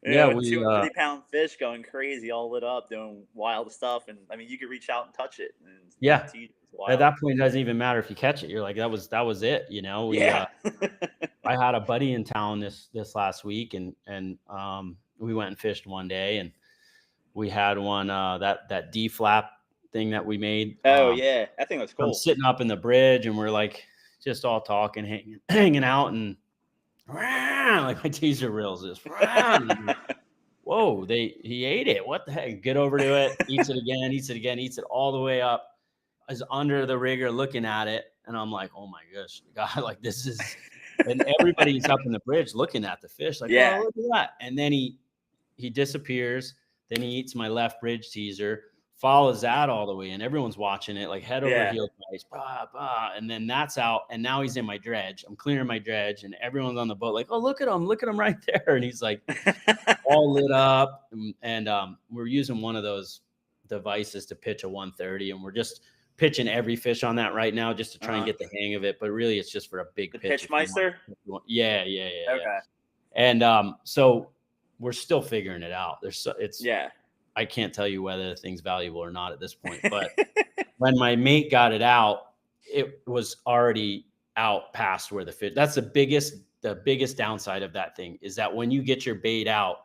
Yeah, A we 250-pound fish going crazy, all lit up, doing wild stuff, and I mean, you could reach out and touch it, and yeah. it's At wild. that point, it doesn't even matter if you catch it. You're like, that was it. We Yeah. I had a buddy in town this last week, and we went and fished one day, and we had one that D flap thing that we made. Oh yeah, that thing looks I'm cool. sitting up in the bridge, and we're like just all talking, hanging out, and like my teaser reels just whoa, he ate it. What the heck? Get over to it, eats it again, eats it all the way up, is under the rigger looking at it, and I'm like, oh my gosh, God, like this is, and everybody's up in the bridge looking at the fish, like, Yeah. oh, look at that. And then he disappears. Then he eats my left bridge teaser, follows that all the way, and everyone's watching it like head over Yeah. heels, bah, bah, and then that's out. And now he's in my dredge. I'm clearing my dredge, and everyone's on the boat like, oh, look at him right there. And he's like all lit up, and we're using one of those devices to pitch a 130, and we're just pitching every fish on that right now just to try and get the hang of it. But really, it's just for a big The pitch. Pitchmeister? Yeah. Okay. And so we're still figuring it out. Yeah. I can't tell you whether the thing's valuable or not at this point. But when my mate got it out, it was already out past where the fish. That's the biggest downside of that thing, is that when you get your bait out,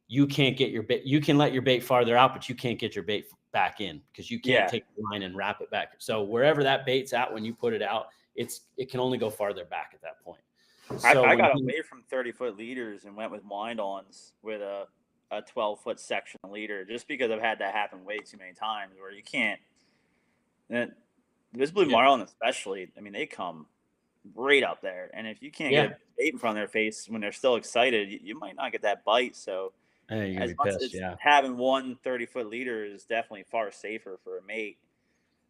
you can't get your bait. You can let your bait farther out, but you can't get your bait back in, because you can't take the line and wrap it back. So wherever that bait's at when you put it out, it can only go farther back at that point. So I got away from 30-foot leaders and went with wind-ons with a 12-foot section leader, just because I've had that happen way too many times where you can't. And this blue marlin especially, I mean, they come right up there. And if you can't get Yeah. a bait in front of their face when they're still excited, you might not get that bite. So Hey, you're gonna as be much pissed. as Yeah. having one 30-foot leader is definitely far safer for a mate,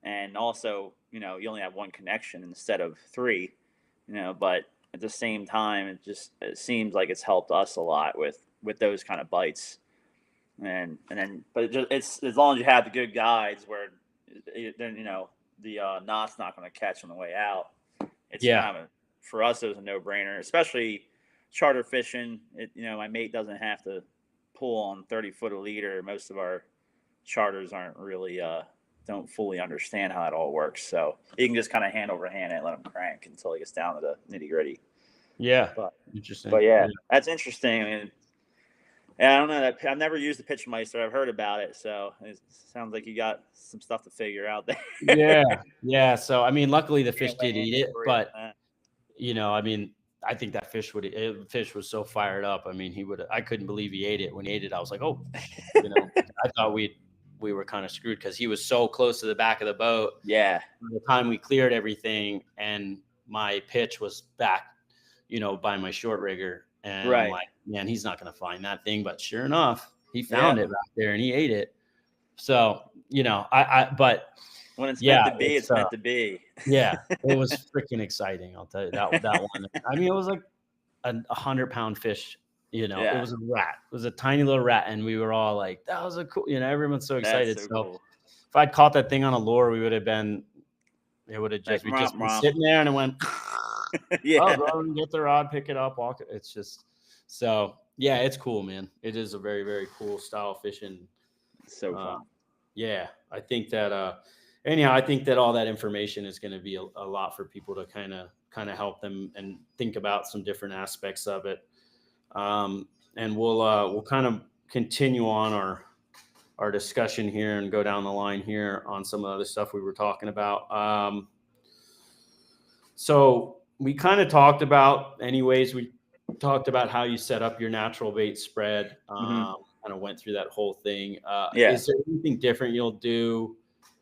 and also, you only have one connection instead of three, but at the same time, it seems like it's helped us a lot with those kind of bites. And then, but it's as long as you have the good guides where then, the knot's not going to catch on the way out. It's Yeah. kind of, for us, it was a no-brainer, especially charter fishing. My mate doesn't have to pull on 30 foot a leader. Most of our charters aren't really don't fully understand how it all works, so you can just kind of hand over hand and let him crank until he gets down to the nitty gritty. Yeah. But Interesting. yeah, Yeah. that's interesting. I mean, I don't know that I've never used the pitch meister. I've heard about it, so it sounds like you got some stuff to figure out there. Yeah. Yeah. So, I mean, luckily the fish Can't weigh did in eat it, for you but on that. I mean, I think that fish was so fired up. I mean, I couldn't believe he ate it. When he ate it, I was like, oh, I thought we were kind of screwed because he was so close to the back of the boat. Yeah, By the time we cleared everything and my pitch was back, by my short rigger. And I'm right. like, man, he's not going to find that thing. But sure enough, he Yeah, found it back there and he ate it. So, but when it's meant yeah, to be, it's meant to be. yeah, it was freaking exciting. I'll tell you that one. I mean, it was like a 100-pound fish. It Yeah, was a rat. It was a tiny little rat, and we were all like, "That was a cool." Everyone's so that's excited. so So cool. if I'd caught that thing on a lure, we would have been. It would have Like, we'd just been romp. sitting there, and it went. Oh, Yeah, go and get the rod, pick it up, walk it. It's just so yeah, it's cool, man. It is a very very cool style of fishing. so Uh, fun. yeah, I think that anyhow, I think that all that information is going to be a lot for people to kind of help them and think about some different aspects of it. And we'll kind of continue on our discussion here and go down the line here on some of the other stuff we were talking about. So we kind of talked about, anyways, we talked about how you set up your natural bait spread. Hmm. Kind of went through that whole thing. Yeah. Is there anything different you'll do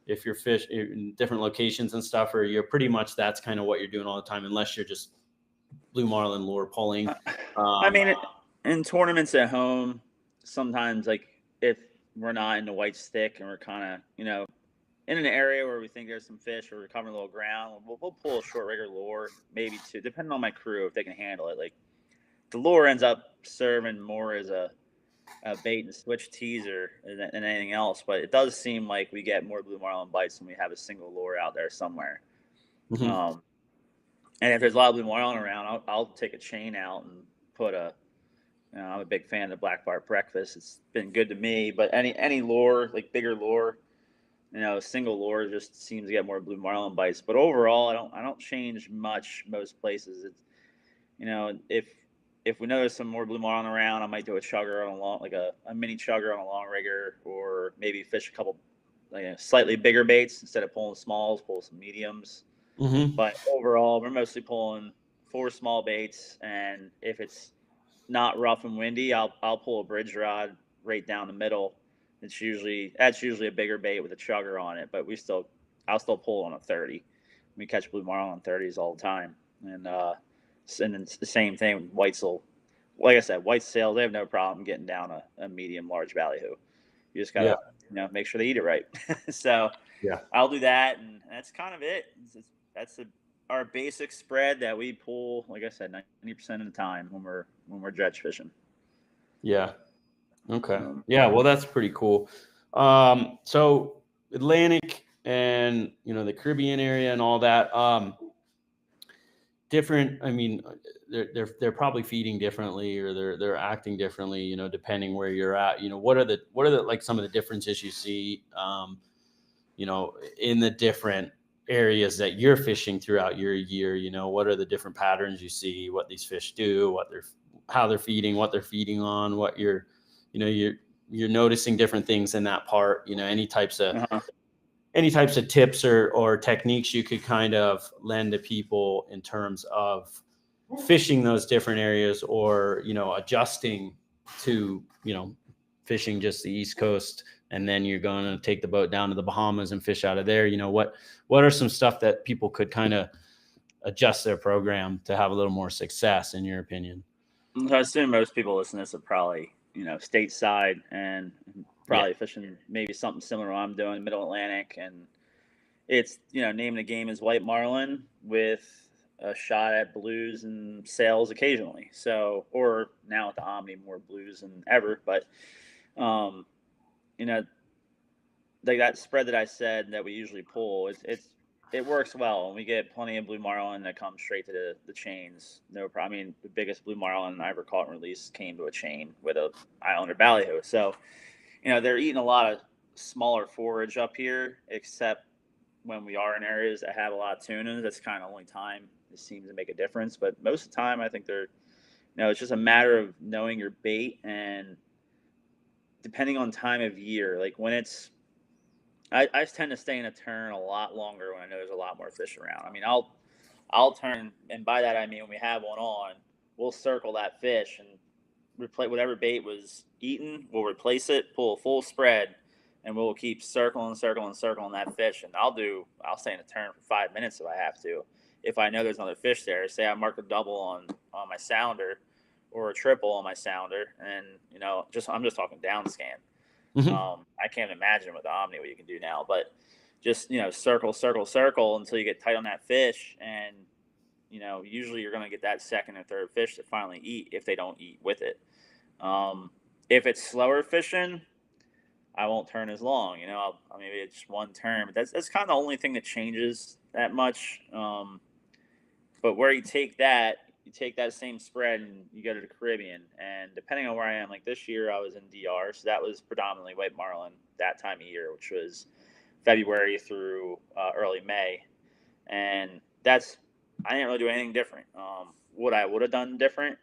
if you're fish in different locations and stuff, or you're pretty much that's kind of what you're doing all the time, unless you're just blue marlin lure pulling? I Um, mean, in tournaments at home, sometimes, like, if we're not in the white stick and we're kind of, in an area where we think there's some fish or we're covering a little ground, we'll pull a short rigger lure, maybe two, depending on my crew if they can handle it. Like, the lure ends up serving more as a bait and switch teaser than anything else, but it does seem like we get more blue marlin bites when we have a single lure out there somewhere. mhm. Um, and if there's a lot of blue marlin around, I'll take a chain out and put a. I'm a big fan of the black bar breakfast. It's been good to me, but any lure, like bigger lure, single lure just seems to get more blue marlin bites. But overall, I don't change much most places. It's, if we notice some more blue marlin around, I might do a chugger on a long, like a mini chugger on a long rigger, or maybe fish a couple like slightly bigger baits instead of pulling smalls, pull some mediums. Mhm. But overall, we're mostly pulling four small baits, and if it's not rough and windy, I'll pull a bridge rod right down the middle. That's usually a bigger bait with a chugger on it, but I'll still pull on a 30. We catch blue marlin on 30s all the time, and then it's the same thing with whitesel. Like I said, white sails, they have no problem getting down a medium large ballyhoo. You just Yeah. gotta make sure they eat it right. So Yeah. I'll do that, and that's kind of it. That's our basic spread that we pull. Like I said, 90% of the time when we're dredge fishing. Yeah. Okay. Um, Yeah. Well, that's pretty cool. So Atlantic and the Caribbean area and all that. Different. I mean, they're probably feeding differently, or they're acting differently. Depending where you're at. What are the like some of the differences you see? In the different areas that you're fishing throughout your year. What are the different patterns you see? What these fish do? How they're feeding? What they're feeding on? What you're noticing different things in that part. uh-huh. Any types of tips or techniques you could kind of lend to people in terms of fishing those different areas, or adjusting to fishing just the East Coast, and then you're going to take the boat down to the Bahamas and fish out of there. What are some stuff that people could kind of adjust their program to have a little more success, in your opinion? I assume most people listening to this are probably, stateside and Yeah. probably fishing maybe something similar to what I'm doing, Middle Atlantic. And it's, name of the game is white marlin with a shot at blues and sails occasionally. So, or now with the Omni, more blues than ever. But, um, you know, like that spread that I said that we usually pull, it works well, and we get plenty of blue marlin that come straight to the chains. No problem. I mean, the biggest blue marlin I ever caught and released came to a chain with a Islander ballyhoo. So, they're eating a lot of smaller forage up here, except when we are in areas that have a lot of tuna. That's kind of the only time it seems to make a difference. But most of the time, I think it's just a matter of knowing your bait and depending on time of year. Like when I tend to stay in a turn a lot longer when I know there's a lot more fish around. I mean, I'll turn, and by that I mean when we have one on, we'll circle that fish and replace whatever bait was eaten. We'll replace it, pull a full spread, and we'll keep circling, circling, circling that fish. And I'll stay in a turn for 5 minutes if I have to. If I know there's another fish there, say I mark a double on my sounder or a triple on my sounder, and I'm just talking down scan. Mhm. I can't imagine with the Omni what you can do now, but just circle, circle, circle until you get tight on that fish, and usually you're going to get that second or third fish to finally eat if they don't eat with it. Um, if it's slower fishing, I won't turn as long. I'll maybe it's one turn, but that's kind of the only thing that changes that much. But where you take that same spread and you go to the Caribbean, and depending on where I am, like this year I was in DR, so that was predominantly white marlin that time of year, which was February through early May, and I didn't really do anything different. What I would have done different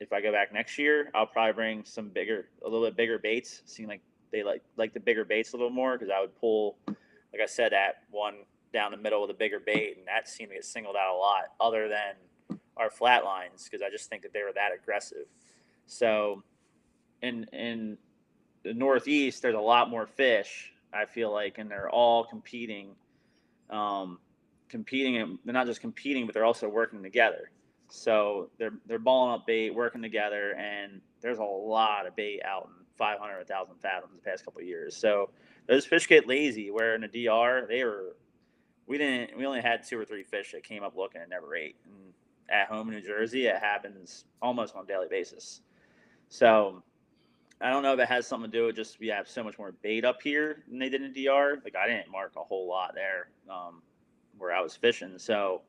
if I go back next year, I'll probably bring a little bit bigger baits. Seem like they like the bigger baits a little more because I would pull, like I said, that one down the middle with a bigger bait, and that seemed to get singled out a lot. Other than our flat lines, because I just think that they were that aggressive. So in the Northeast, there's a lot more fish. I feel like, and they're all competing. And they're not just competing, but they're also working together. So they're balling up bait, working together, and there's a lot of bait out in 500, 1,000 fathoms the past couple of years. So those fish get lazy. Where in the DR, we only had 2 or 3 fish that came up looking and never ate. And at home in New Jersey, it happens almost on a daily basis. So I don't know if it has something to do with just we have so much more bait up here than they did in DR. Like I didn't mark a whole lot there where I was fishing, so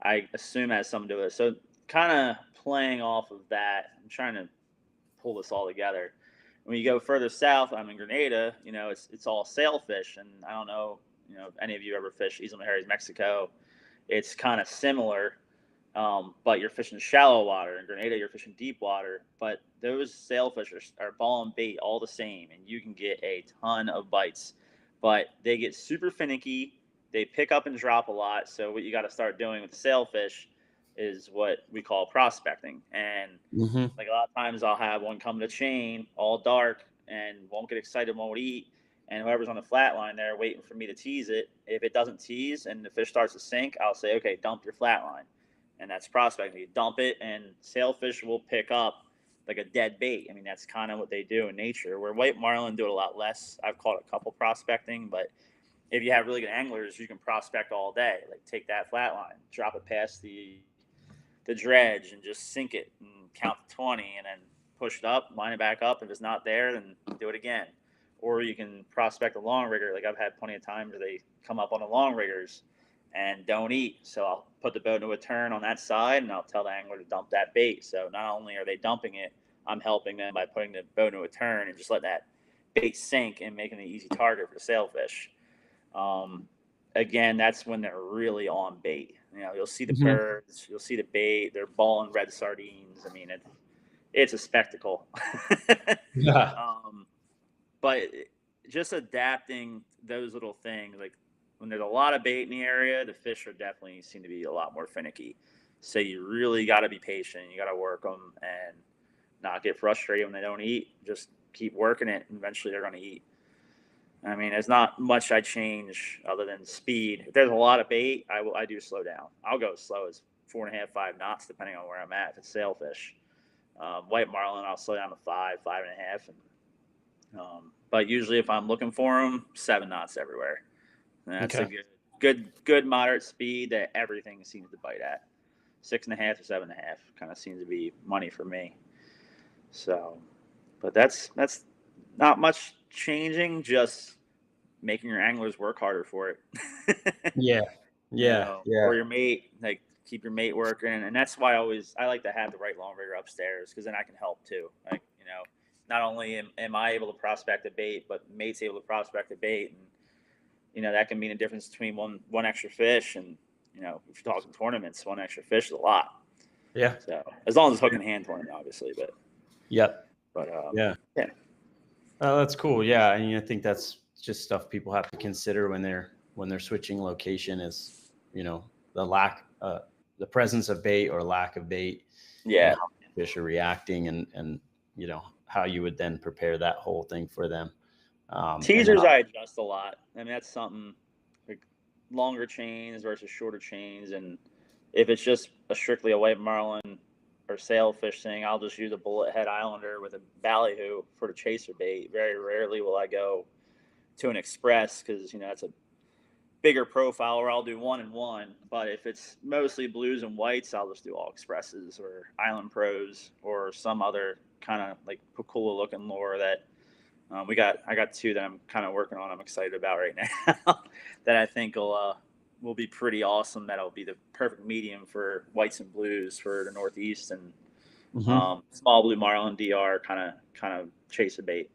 I assume it has something to do with it. So kind of playing off of that, I'm trying to pull this all together. When you go further south, I'm in Grenada. It's all sailfish, and I don't know, if any of you ever fish Isla Mujeres, Mexico. It's kind of similar, but you're fishing shallow water. In Grenada, you're fishing deep water. But those sailfish are ball and bait all the same, and you can get a ton of bites. But they get super finicky. They pick up and drop a lot. So what you got to start doing with the sailfish is what we call prospecting. And Mhm. like a lot of times, I'll have one come to chain, all dark, and won't get excited, won't eat. And whoever's on the flat line there waiting for me to tease it, if it doesn't tease and the fish starts to sink, I'll say, okay, dump your flat line. And that's prospecting. You dump it, and sailfish will pick up like a dead bait. I mean, that's kind of what they do in nature. Where white marlin do it a lot less. I've caught a couple prospecting, but if you have really good anglers, you can prospect all day. Like take that flat line, drop it past the dredge, and just sink it and count to 20, and then push it up, line it back up. If it's not there, then do it again. Or you can prospect a long rigger. Like I've had plenty of times where they come up on the long riggers and don't eat. So I'll put the boat into a turn on that side, and I'll tell the angler to dump that bait. So not only are they dumping it, I'm helping them by putting the boat into a turn and just let that bait sink and making an easy target for the sailfish. Um, Again, that's when they're really on bait. You'll see the Mhm. birds, you'll see the bait. They're balling red sardines. I mean, it's a spectacle. Yeah. um, but just adapting those little things, like when there's a lot of bait in the area, the fish are definitely seem to be a lot more finicky. So you really got to be patient. You got to work them and not get frustrated when they don't eat. Just keep working it, and eventually they're going to eat. I mean, there's not much I change other than speed. If there's a lot of bait, I do slow down. I'll go as slow as 4.5, 5 knots, depending on where I'm at. If it's sailfish, white marlin, I'll slow down to 5, 5.5, but usually if I'm looking for them, 7 knots everywhere. And that's a Okay. good moderate speed that everything seems to bite at. 6.5 to 7.5 kind of seems to be money for me. So, but that's not much changing. Just making your anglers work harder for it. Yeah. Yeah. Yeah. Or your mate, like keep your mate working, and that's why I like to have the right long rigger upstairs, because then I can help too. Like, not only am I able to prospect a bait, but mate's able to prospect a bait, and that can mean a difference between one extra fish, and if you're talking tournaments, one extra fish is a lot. Yeah. So as long as it's hook and hand tournament, obviously, Yep. but Yeah. yeah. Oh, that's cool. Yeah. I mean, I think that's just stuff people have to consider when they're switching location is, the presence of bait or lack of bait, and Yeah. how fish are reacting, and how you would then prepare that whole thing for them. And then, Teasers I adjust a lot. I mean, that's something like longer chains versus shorter chains, and if it's just strictly a white marlin or sailfish thing, I'll just use a bullet head islander with a ballyhoo for the chaser bait. Very rarely will I go to an express, because that's a bigger profile, or I'll do 1 and 1. But if it's mostly blues and whites, I'll just do all expresses or island pros or some other kind of like Pakula looking lure that I got 2 that I'm kind of working on. I'm excited about right now that I think will be pretty awesome. That'll be the perfect medium for whites and blues for the Northeast, and Mhm. small blue marlin DR kind of chase a bait.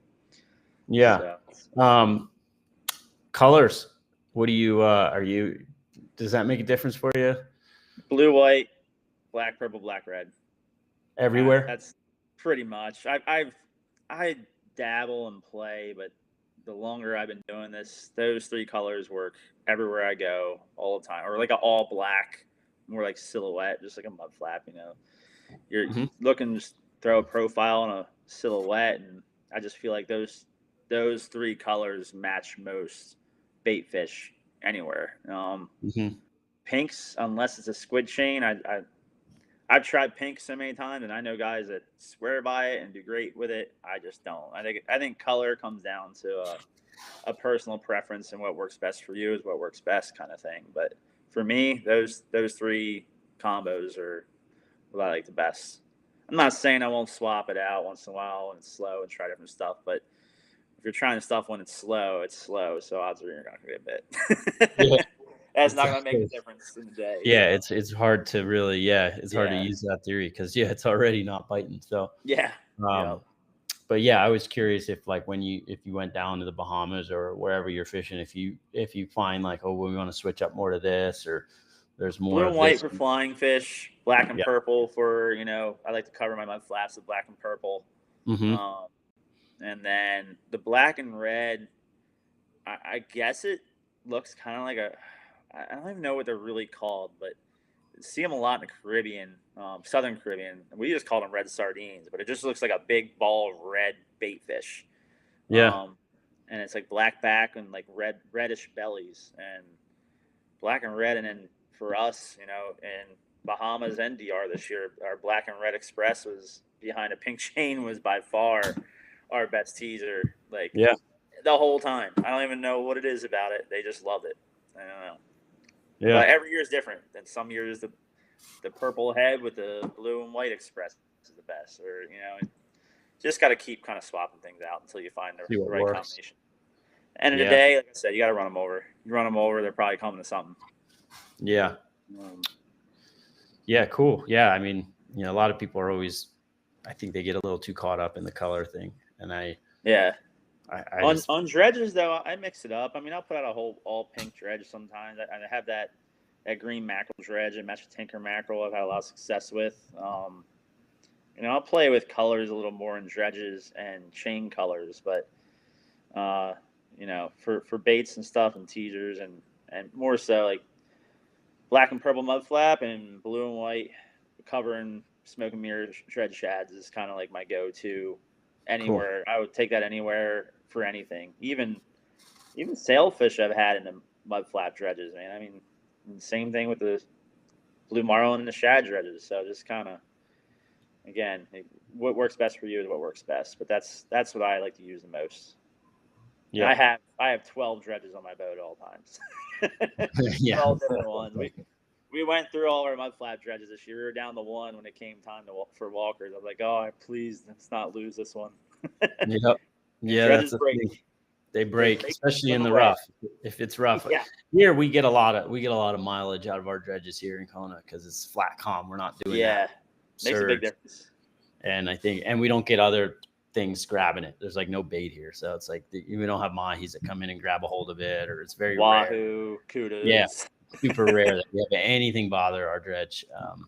Yeah. So Um, colors. What do you, does that make a difference for you blue, white, black, purple, black, red. everywhere? That's pretty much. I dabble and play, but the longer I've been doing this, those 3 colors work everywhere I go all the time. Or like an all black, more like silhouette, just like a mud flap. You're Mhm. looking to just throw a profile on a silhouette, and I just feel like those 3 colors match most bait fish anywhere. Mhm. Pinks, unless it's a squid chain, I've tried pink so many times, and I know guys that swear by it and do great with it. I just don't. I think color comes down to a personal preference, and what works best for you is what works best, kind of thing. But for me, those 3 combos are what I like the best. I'm not saying I won't swap it out once in a while when it's slow and try different stuff, but if you're trying stuff when it's slow, it's slow. So odds are you're not going to get Yeah. bit. That's not going to make a Exactly. difference in the day. Yeah, it's hard to really, it's hard to Yeah. use that theory because, it's already not biting. So, Yeah. Yeah. um, but yeah, I was curious if, like, if you went down to the Bahamas or wherever you're fishing, if you find like, oh, well, we want to switch up more to this, or there's more Blue and of white this. for flying fish, black and Yeah. purple for, I like to cover my mud flaps with black and purple. Hmm. Um, and then the black and red, I guess it looks kind of like I don't even know what they're really called, but see them a lot in the Caribbean, Southern Caribbean. We just call them red sardines, but it just looks like a big ball of red bait fish. Yeah. Um, and it's like black back and like reddish bellies, and black and red. And then for us, in Bahamas and DR this year, our black and red express was behind a pink chain, was by far our best teaser. Like Yeah. the whole time. I don't even know what it is about it. They just loved it. I don't know. But Yeah. every year is different. And some years the purple head with the blue and white express is the best. Or just got to keep kind of swapping things out until you find See the what right works. combination. End of the Yeah. day, like I said, you got to run them over. You run them over, they're probably coming to something. Yeah. Um, Yeah. Cool. Yeah. I mean, a lot of people are always, I think they get a little too caught up in the color thing, and yeah. I On just, on dredges though, I mix it up. I mean, I'll put out a whole all pink dredge sometimes. I have that green mackerel dredge and match tinker mackerel. I've had a lot of success with. I'll play with colors a little more in dredges and chain colors, but for baits and stuff and teasers and more so like black and purple mud flap and blue and white cover and smoke and mirror dredge shads is kind of like my go-to cool. anywhere. I would take that anywhere for anything, even even sailfish I've had in the mud flap dredges, man. I mean, same thing with the blue marlin and the shad dredges. So just kind of, again, what works best for you is what works best. But that's what I like to use the most. And Yeah. I have 12 dredges on my boat at all times. Yeah. 12 different ones. We went through all our mud flap dredges this year. We were down to one when it came time for walkers. I was like, oh, please, let's not lose this one. Yep. Yeah, Dredges that's the break. thing. They They break, break especially in the away. rough. If it's rough, Yeah. here we get a lot of mileage out of our dredges here in Kona because it's flat calm. We're not doing that. Makes a big difference. And we don't get other things grabbing it. There's like no bait here, so it's like we don't have mahis that come in and grab a hold of it, or it's very Wahoo, rare. kudos. Yeah, super rare that we have anything bother our dredge.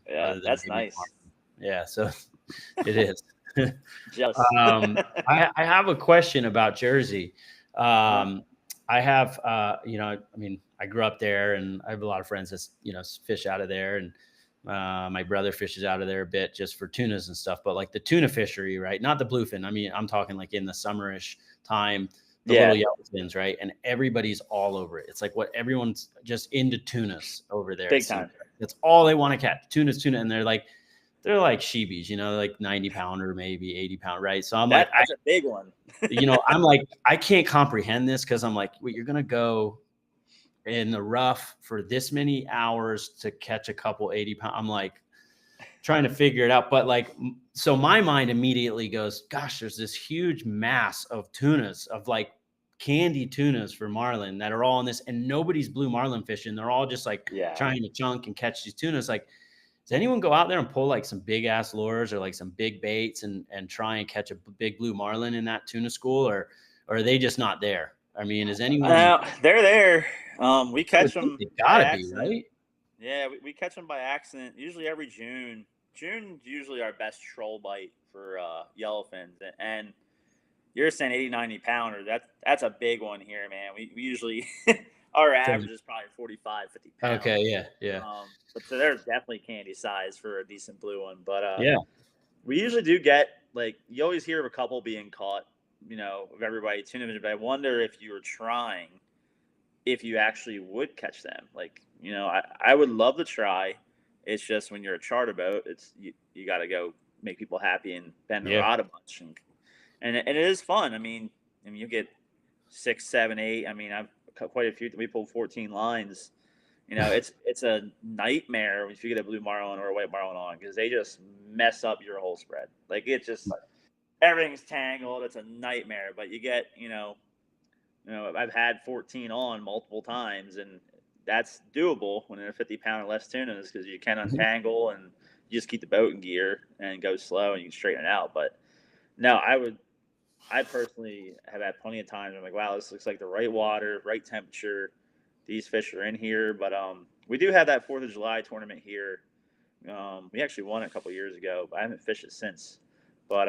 That's nice. Yeah, so it is. Jealous. I have a question about Jersey. I have, I mean, I grew up there, and I have a lot of friends that fish out of there, and my brother fishes out of there a bit just for tunas and stuff. But like the tuna fishery, right? Not the bluefin. I mean, I'm talking like in the summerish time, the little yellowfins, right? And everybody's all over it. It's like what everyone's just into tunas over there. Big time. That's all they want to catch. Tuna, and they're like sheebies, like 90 pounder, maybe 80 pound, right? So I'm that's a big one. I'm like, I can't comprehend this because I'm like, wait, you're gonna go in the rough for this many hours to catch a couple 80 pound. I'm like trying to figure it out. But like, so my mind immediately goes, gosh, there's this huge mass of tunas, of like candy tunas for marlin that are all in this, and nobody's blue marlin fishing. They're all just like trying to chunk and catch these tunas. Like, does anyone go out there and pull like some big ass lures or like some big baits and try and catch a big blue marlin in that tuna school, or are they just not there? I mean, is anyone? They're there. We catch them. They gotta be, right? Yeah, we catch them by accident. Usually every June. June's usually our best troll bite for yellowfins. And you're saying 80, 90 pounder. That's a big one here, man. We usually our average is probably 45, 50 pounds. Okay, yeah. But so there's definitely candy size for a decent blue one. But we usually do get, like, you always hear of a couple being caught, of everybody tuning in. But I wonder if you were trying, if you actually would catch them. Like, I would love to try. It's just when you're a charter boat, it's you got to go make people happy and bend the rod a bunch, and it is fun. I mean, you get 6, 7, 8. I mean, I've cut quite a few. We pulled 14 lines. It's a nightmare if you get a blue marlin or a white marlin on, because they just mess up your whole spread. Like, it just everything's tangled. It's a nightmare. But you get, I've had 14 on multiple times, and that's doable when they're 50 pound or less tunas, because you can untangle and you just keep the boat in gear and go slow and you can straighten it out. But no, I personally have had plenty of times I'm like, wow, this looks like the right water, right temperature. These fish are in here. But we do have that 4th of July tournament here. We actually won it a couple years ago, but I haven't fished it since. But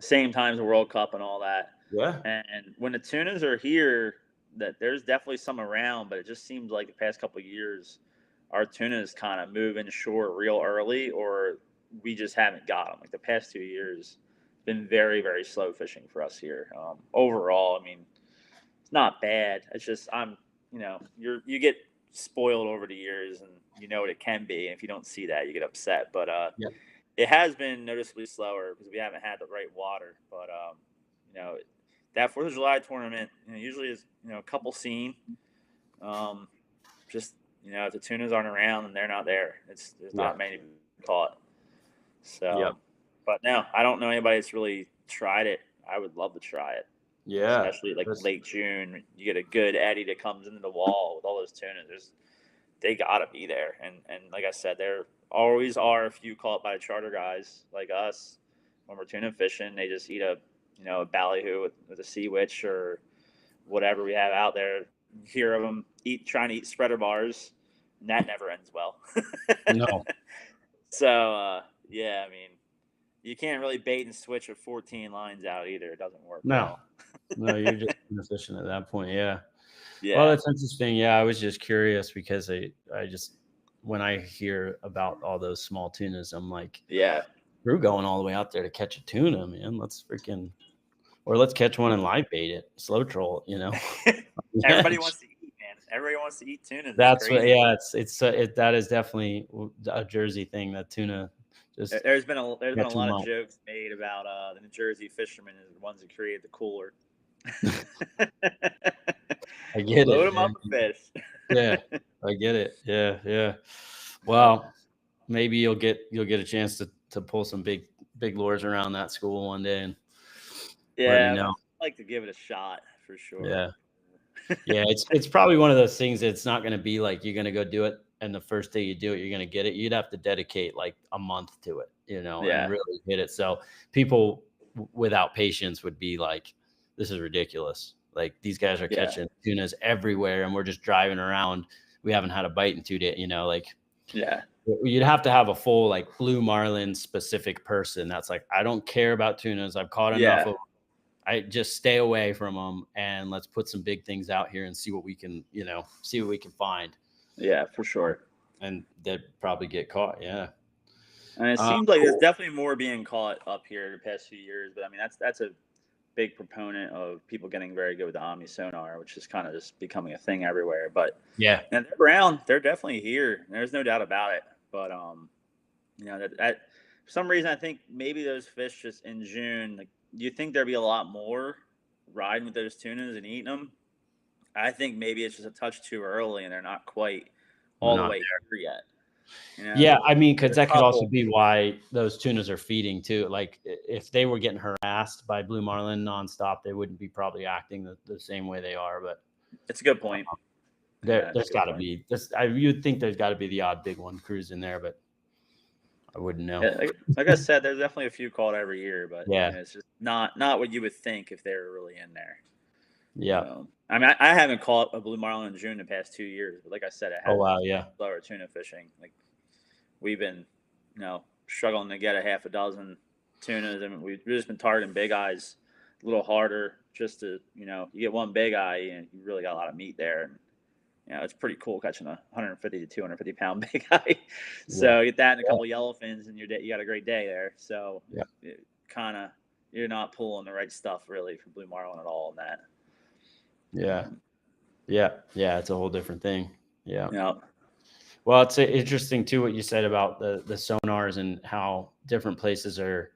same time as the World Cup and all that. Yeah. And when the tunas are here, that there's definitely some around, but it just seems like the past couple of years, our tunas kind of move inshore real early, or we just haven't got them. Like the past 2 years, it's been very, very slow fishing for us here. Overall, I mean, it's not bad. It's just you get spoiled over the years, and you know what it can be. And if you don't see that, you get upset. But it has been noticeably slower because we haven't had the right water. But that 4th of July tournament, usually is a couple seen. Just if the tunas aren't around and they're not there, there's not many caught. So, but no, I don't know anybody that's really tried it. I would love to try it. Yeah, especially like late June, you get a good eddy that comes into the wall with all those tunas. They gotta be there, and like I said, there always are a few caught by charter guys like us when we're tuna fishing. They just eat a ballyhoo with a sea witch or whatever we have out there. You hear of them trying to eat spreader bars, and that never ends well. No. So I mean, you can't really bait and switch with 14 lines out either. It doesn't work. No. No, you're just inefficient at that point. Yeah. Yeah. Well, that's interesting. Yeah, I was just curious because I just, when I hear about all those small tunas, I'm like, we're going all the way out there to catch a tuna, man. Let's freaking. or let's catch one and live bait it, slow troll, you know. Yeah, Everybody wants to eat, man. Everybody wants to eat tuna. It's that's what. crazy. Yeah, that is definitely a Jersey thing. That tuna just There's been a catch lot them of up. jokes made about the New Jersey fishermen as the ones that created the cooler. I get Load it, them up man. with fish. Yeah, I get it. Yeah, yeah. Well, maybe you'll get a chance to pull some big lures around that school one day and let me Yeah, know. I'd like to give it a shot for sure. Yeah. Yeah, it's probably one of those things that's not gonna be like you're gonna go do it and the first day you do it, you're gonna get it. You'd have to dedicate like a month to it, you know, and Yeah, really hit it. So people without patience would be like, this is ridiculous. Like these guys are yeah, catching tunas everywhere and we're just driving around. We haven't had a bite in 2 days, you know, like yeah, you'd have to have a full like blue marlin specific person that's like, I don't care about tunas. I've caught enough yeah, of I just stay away from them and let's put some big things out here and see what we can, you know, see what we can find. yeah, for sure. And they'd probably get caught. Yeah. And it seems like there's Cool. definitely more being caught up here the past few years. But I mean, that's a big proponent of people getting very good with the Omni sonar, which is kind of just becoming a thing everywhere. But Yeah. and they're around, they're definitely here. There's no doubt about it. But you know that for some reason I think maybe those fish just in June, like you think there'd be a lot more riding with those tunas and eating them. I think maybe it's just a touch too early and they're not quite We're all the not way there. here yet. You know, Yeah. I mean, cause a that could also couple. be why those tunas are feeding too. Like if they were getting harassed by blue marlin nonstop, they wouldn't be probably acting the same way they are. But It's a good point. Yeah, it's there's a good gotta point. be this. You'd think there's gotta be the odd big one cruising there, but I wouldn't know. Yeah, like I said, there's definitely a few called every year, but you Yeah. know, it's just not what you would think if they were really in there. Yeah. I mean, I haven't caught a blue marlin in June the past 2 years, but like I said, it Oh has wow. been Yeah. slower tuna fishing. Like we've been, struggling to get a half a dozen tunas, and we've just been targeting big eyes a little harder, just to you get one big eye, and you really got a lot of meat there, and it's pretty cool catching a 150 to 250 pound big eye. Yeah. So get that and a Yeah. couple yellowfins, and you got a great day there. So Yeah. kind of you're not pulling the right stuff really for blue marlin at all in that. Yeah. Yeah. Yeah. It's a whole different thing. Yeah. Yeah. Well, it's interesting too what you said about the sonars and how different places are.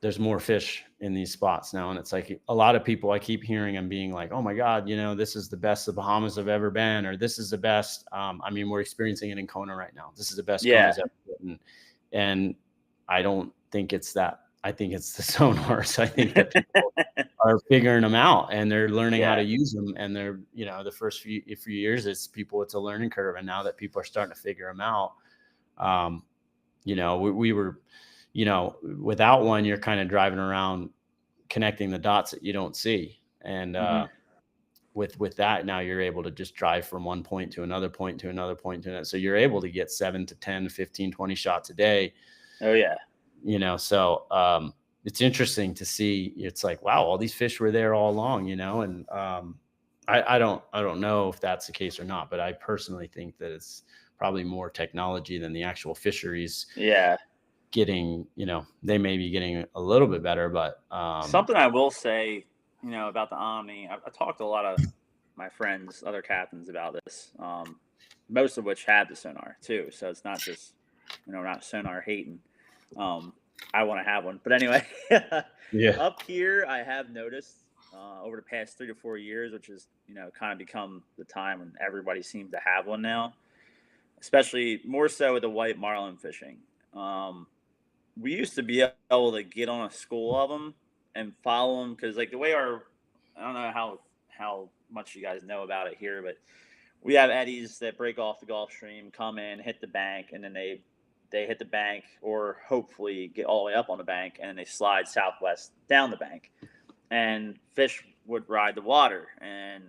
There's more fish in these spots now, and it's like a lot of people. I keep hearing them being like, "Oh my God, this is the best the Bahamas have ever been," or "This is the best." I mean, we're experiencing it in Kona right now. This is the best Yeah. Kona's ever been, and I don't think it's that. I think it's the sonars. I think that people are figuring them out and they're learning how to Yeah. use them. And they're, the first few years, it's a learning curve. And now that people are starting to figure them out, um, we were, without one, you're kind of driving around connecting the dots that you don't see. And, Hmm. with that, now you're able to just drive from one point to another point to another point to another. So you're able to get 7 to 10, 15, 20 shots a day. Oh yeah. So it's interesting to see. It's like, wow, all these fish were there all along, and I don't know if that's the case or not, but I personally think that it's probably more technology than the actual fisheries Yeah. getting, they may be getting a little bit better, but Something I will say, about the Omni, I talked to a lot of my friends, other captains about this, most of which had the sonar too. So it's not just, not sonar hating. Um, I want to have one. But anyway, yeah, up here, I have noticed over the past 3 to 4 years, which is, kind of become the time when everybody seems to have one now, especially more so with the white marlin fishing. Um, we used to be able to get on a school of them and follow them because, like, the way I don't know how much you guys know about it here, but we have eddies that break off the Gulf Stream, come in, hit the bank, and then they hit the bank or hopefully get all the way up on the bank, and then they slide southwest down the bank, and fish would ride the water. And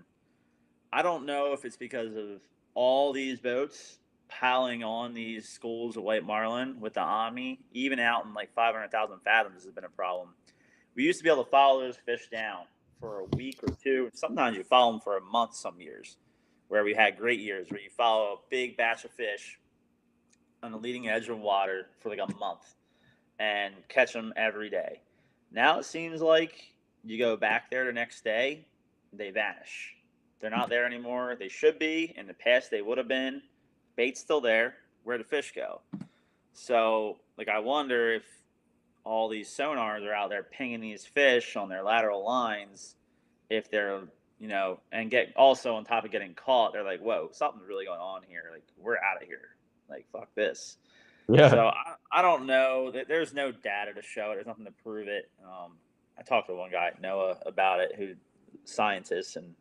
I don't know if it's because of all these boats piling on these schools of white marlin with the Omni, even out in like 500,000 fathoms has been a problem. We used to be able to follow those fish down for a week or two. Sometimes you follow them for a month some years, where we had great years where you follow a big batch of fish on the leading edge of water for like a month and catch them every day. Now it seems like You go back there the next day, they vanish. They're not there anymore. They should be. In the past, they would have been. Bait's still there. Where'd the fish go? So, like, I wonder if all these sonars are out there pinging these fish on their lateral lines, if they're, and get also on top of getting caught, they're like, whoa, something's really going on here. Like, we're out of here. Like, fuck this. Yeah. So I don't know. There's no data to show it. There's nothing to prove it. I talked to one guy, Noah, about it, who scientist, and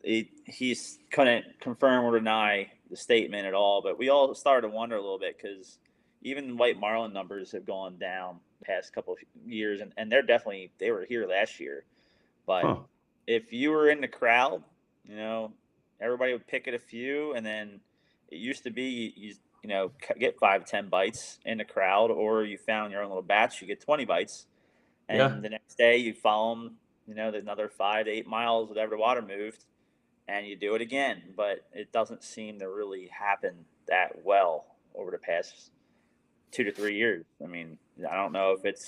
he's couldn't confirm or deny the statement at all. But we all started to wonder a little bit because even white marlin numbers have gone down the past couple of years, and they were here last year. But Huh. if you were in the crowd, everybody would pick at a few, and then it used to be get 5-10 bites in the crowd, or you found your own little batch, you get 20 bites, Yeah. and the next day you follow them, there's another 5 to 8 miles, whatever the water moved, and you do it again. But it doesn't seem to really happen that well over the past 2 to 3 years. I mean, I don't know if it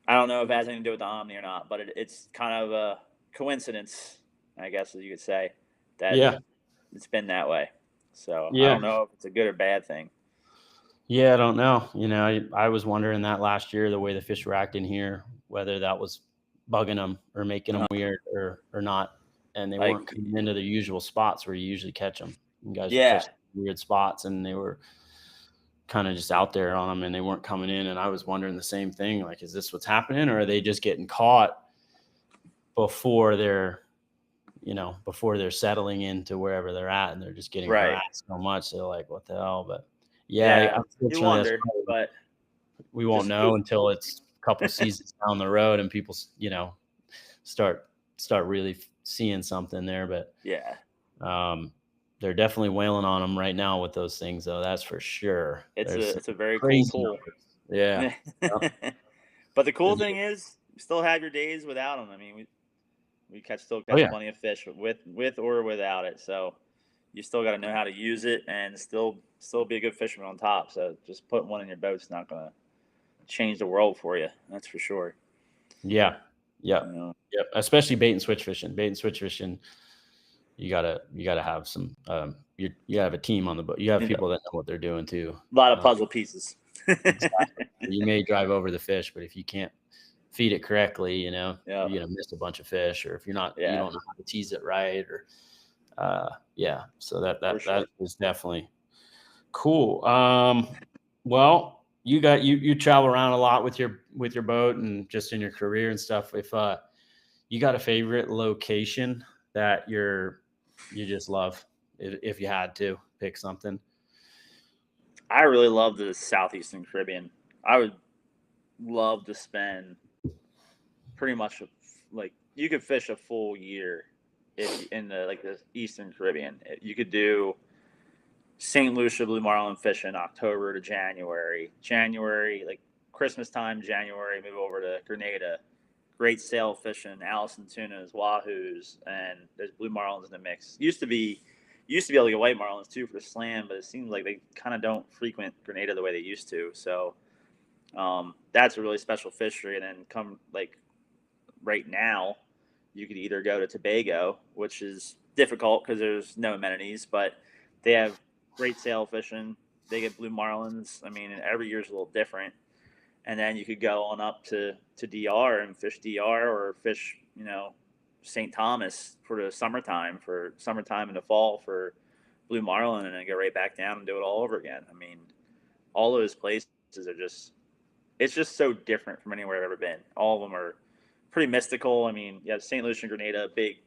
has anything to do with the Omni or not, but it's kind of a coincidence, I guess, as you could say, that Yeah. it's been that way. So I Yeah. don't know if it's a good or bad thing. Yeah. I don't know. I was wondering that last year, the way the fish were acting here, whether that was bugging them or making them Uh-huh. weird or not. And they Like, weren't coming into their usual spots where you usually catch them. You guys were yeah, fishing weird spots, and they were kind of just out there on them, and they weren't coming in. And I was wondering the same thing. Like, is this what's happening, or are they just getting caught before they're settling into wherever they're at, and they're just getting right. harassed so much? They're like, what the hell? But yeah, Yeah, you unfortunately, wonder, but we won't just know until it's a couple seasons down the road and people, start really seeing something there. But yeah, um, they're definitely wailing on them right now with those things, though. That's for sure. it's There's a some it's a very cool crazy tool. numbers. Yeah. Yep. But the cool Is thing it- is, you still have your days without them. I mean, we still Oh catch yeah. plenty of fish with or without it. So you still got to know how to use it and still be a good fisherman on top. So just putting one in your boat's not gonna change the world for you. That's for sure. Yeah. You Yep. know, Yep. Especially bait and switch fishing. Bait and switch fishing. You gotta have some. You have a team on the boat. You have you know, people that know what they're doing too. a lot of Um, puzzle pieces. exactly. You may drive over the fish, but if you can't feed it correctly, Yeah, you're gonna miss a bunch of fish. Or if you yeah, don't know how to tease it right, or yeah. So that for that sure. that is definitely cool. Well, you travel around a lot with your boat and just in your career and stuff. If you got a favorite location that you just love, if you had to pick something. I really love the southeastern Caribbean. I would love to spend pretty much like you could fish a full year if in the Eastern Caribbean. You could do St. Lucia blue marlin fishing October to January. January, like Christmas time, January, move over to Grenada. Great sail fishing, Allison tunas, wahoos, and there's blue marlins in the mix. Used to be able to get white marlins too for the slam, but it seems like they kind of don't frequent Grenada the way they used to. So that's a really special fishery. And then come like right now, you could either go to Tobago, which is difficult because there's no amenities, but they have great sail fishing. They get blue marlins. I mean, every year's a little different. And then you could go on up to DR and fish DR or fish, St. Thomas for summertime in the fall for blue marlin, and then go right back down and do it all over again. I mean, all those places are it's just so different from anywhere I've ever been. All of them are pretty mystical. I mean, yeah, St. Lucia and Grenada, big,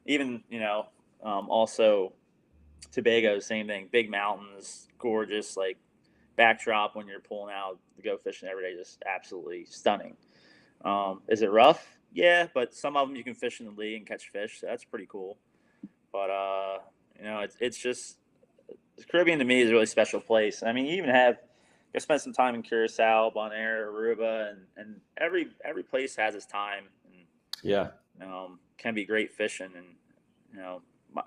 even, also Tobago, same thing, big mountains, gorgeous, like backdrop when you're pulling out to go fishing every day, just absolutely stunning. Is it rough? Yeah, but some of them you can fish in the league and catch fish, so that's pretty cool. But it's just the Caribbean to me is a really special place. I mean, you even have I spent some time in Curacao, Bonaire, Aruba, and every place has its time and Yeah. can be great fishing. And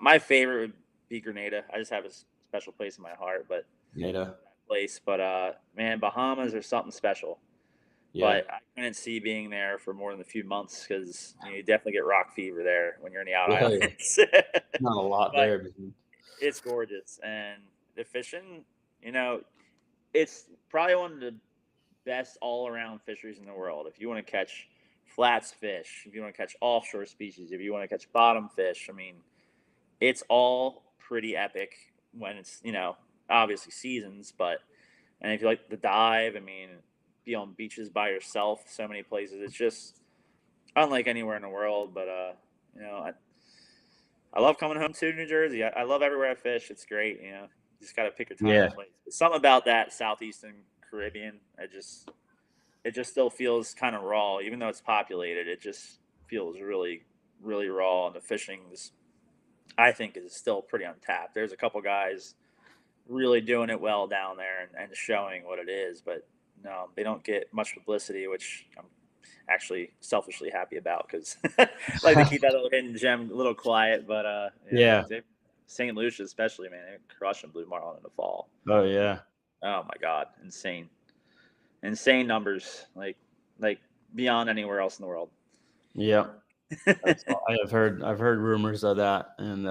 my favorite would be Grenada. I just have a special place in my heart, but Nada. man, Bahamas are something special. Yeah. but I couldn't see being there for more than a few months because you definitely get rock fever there when you're in the out Really? islands. Not a lot But there. it's gorgeous, and the fishing, you know, it's probably one of the best all around fisheries in the world. If you want to catch flats fish, if you want to catch offshore species, if you want to catch bottom fish, I mean, it's all pretty epic when it's, obviously seasons, but, and if you like the dive, I mean, be on beaches by yourself, so many places. It's just unlike anywhere in the world, but, you know, I, I love coming home to New Jersey. I love everywhere I fish. It's great. You just got to pick your time Yeah. and place. But something about that southeastern Caribbean, it just still feels kind of raw, even though it's populated. It just feels really, really raw, and the fishing is, I think, is still pretty untapped. There's a couple guys really doing it well down there and showing what it is, but no, they don't get much publicity, which I'm actually selfishly happy about because I like to keep that little hidden gem a little quiet. But Yeah. St. Lucia especially, man, they crushing blue marlin in the fall. Oh yeah. Oh my god, insane numbers, like beyond anywhere else in the world. Yeah. I've heard rumors of that, and